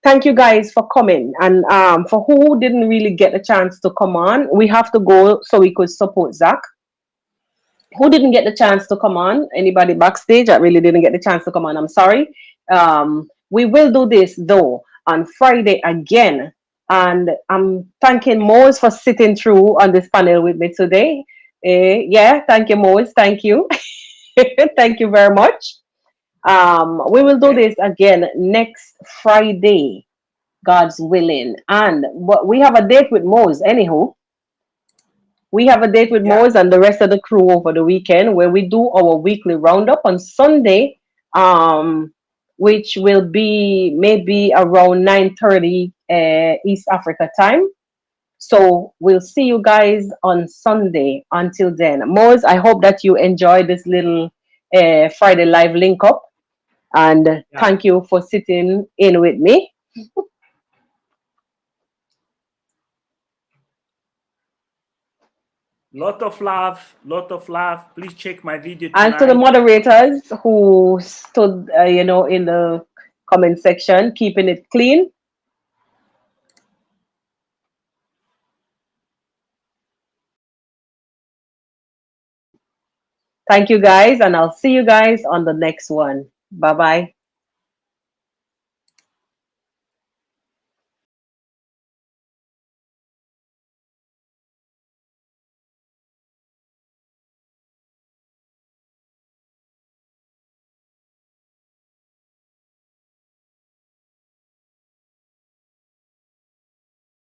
[SPEAKER 2] Thank you guys for coming. And for who didn't really get a chance to come on, we have to go so we could support Zach. Who didn't get the chance to come on? Anybody backstage that really didn't get the chance to come on? I'm sorry. We will do this though on Friday again. And I'm thanking Mose for sitting through on this panel with me today. Yeah, thank you, Mose. Thank you. Thank you very much. We will do
[SPEAKER 3] Okay.
[SPEAKER 2] this again next Friday, God's willing. And but we have a date with Mose, anyhow. We have a date with
[SPEAKER 3] Yeah.
[SPEAKER 2] Moz and the rest of the crew over the weekend, where we do our weekly roundup on Sunday, which will be maybe around 9:30 East Africa time. So we'll see you guys on Sunday. Until then, Moz, I hope that you enjoy this little Friday live link up, and
[SPEAKER 3] Yeah.
[SPEAKER 2] thank you for sitting in with me.
[SPEAKER 3] Lot of love. Lot of love. Please check my video
[SPEAKER 2] And to the
[SPEAKER 3] tonight.
[SPEAKER 2] moderators who stood, in the comment section, keeping it clean. Thank you guys, and I'll see you guys on the next one. Bye bye.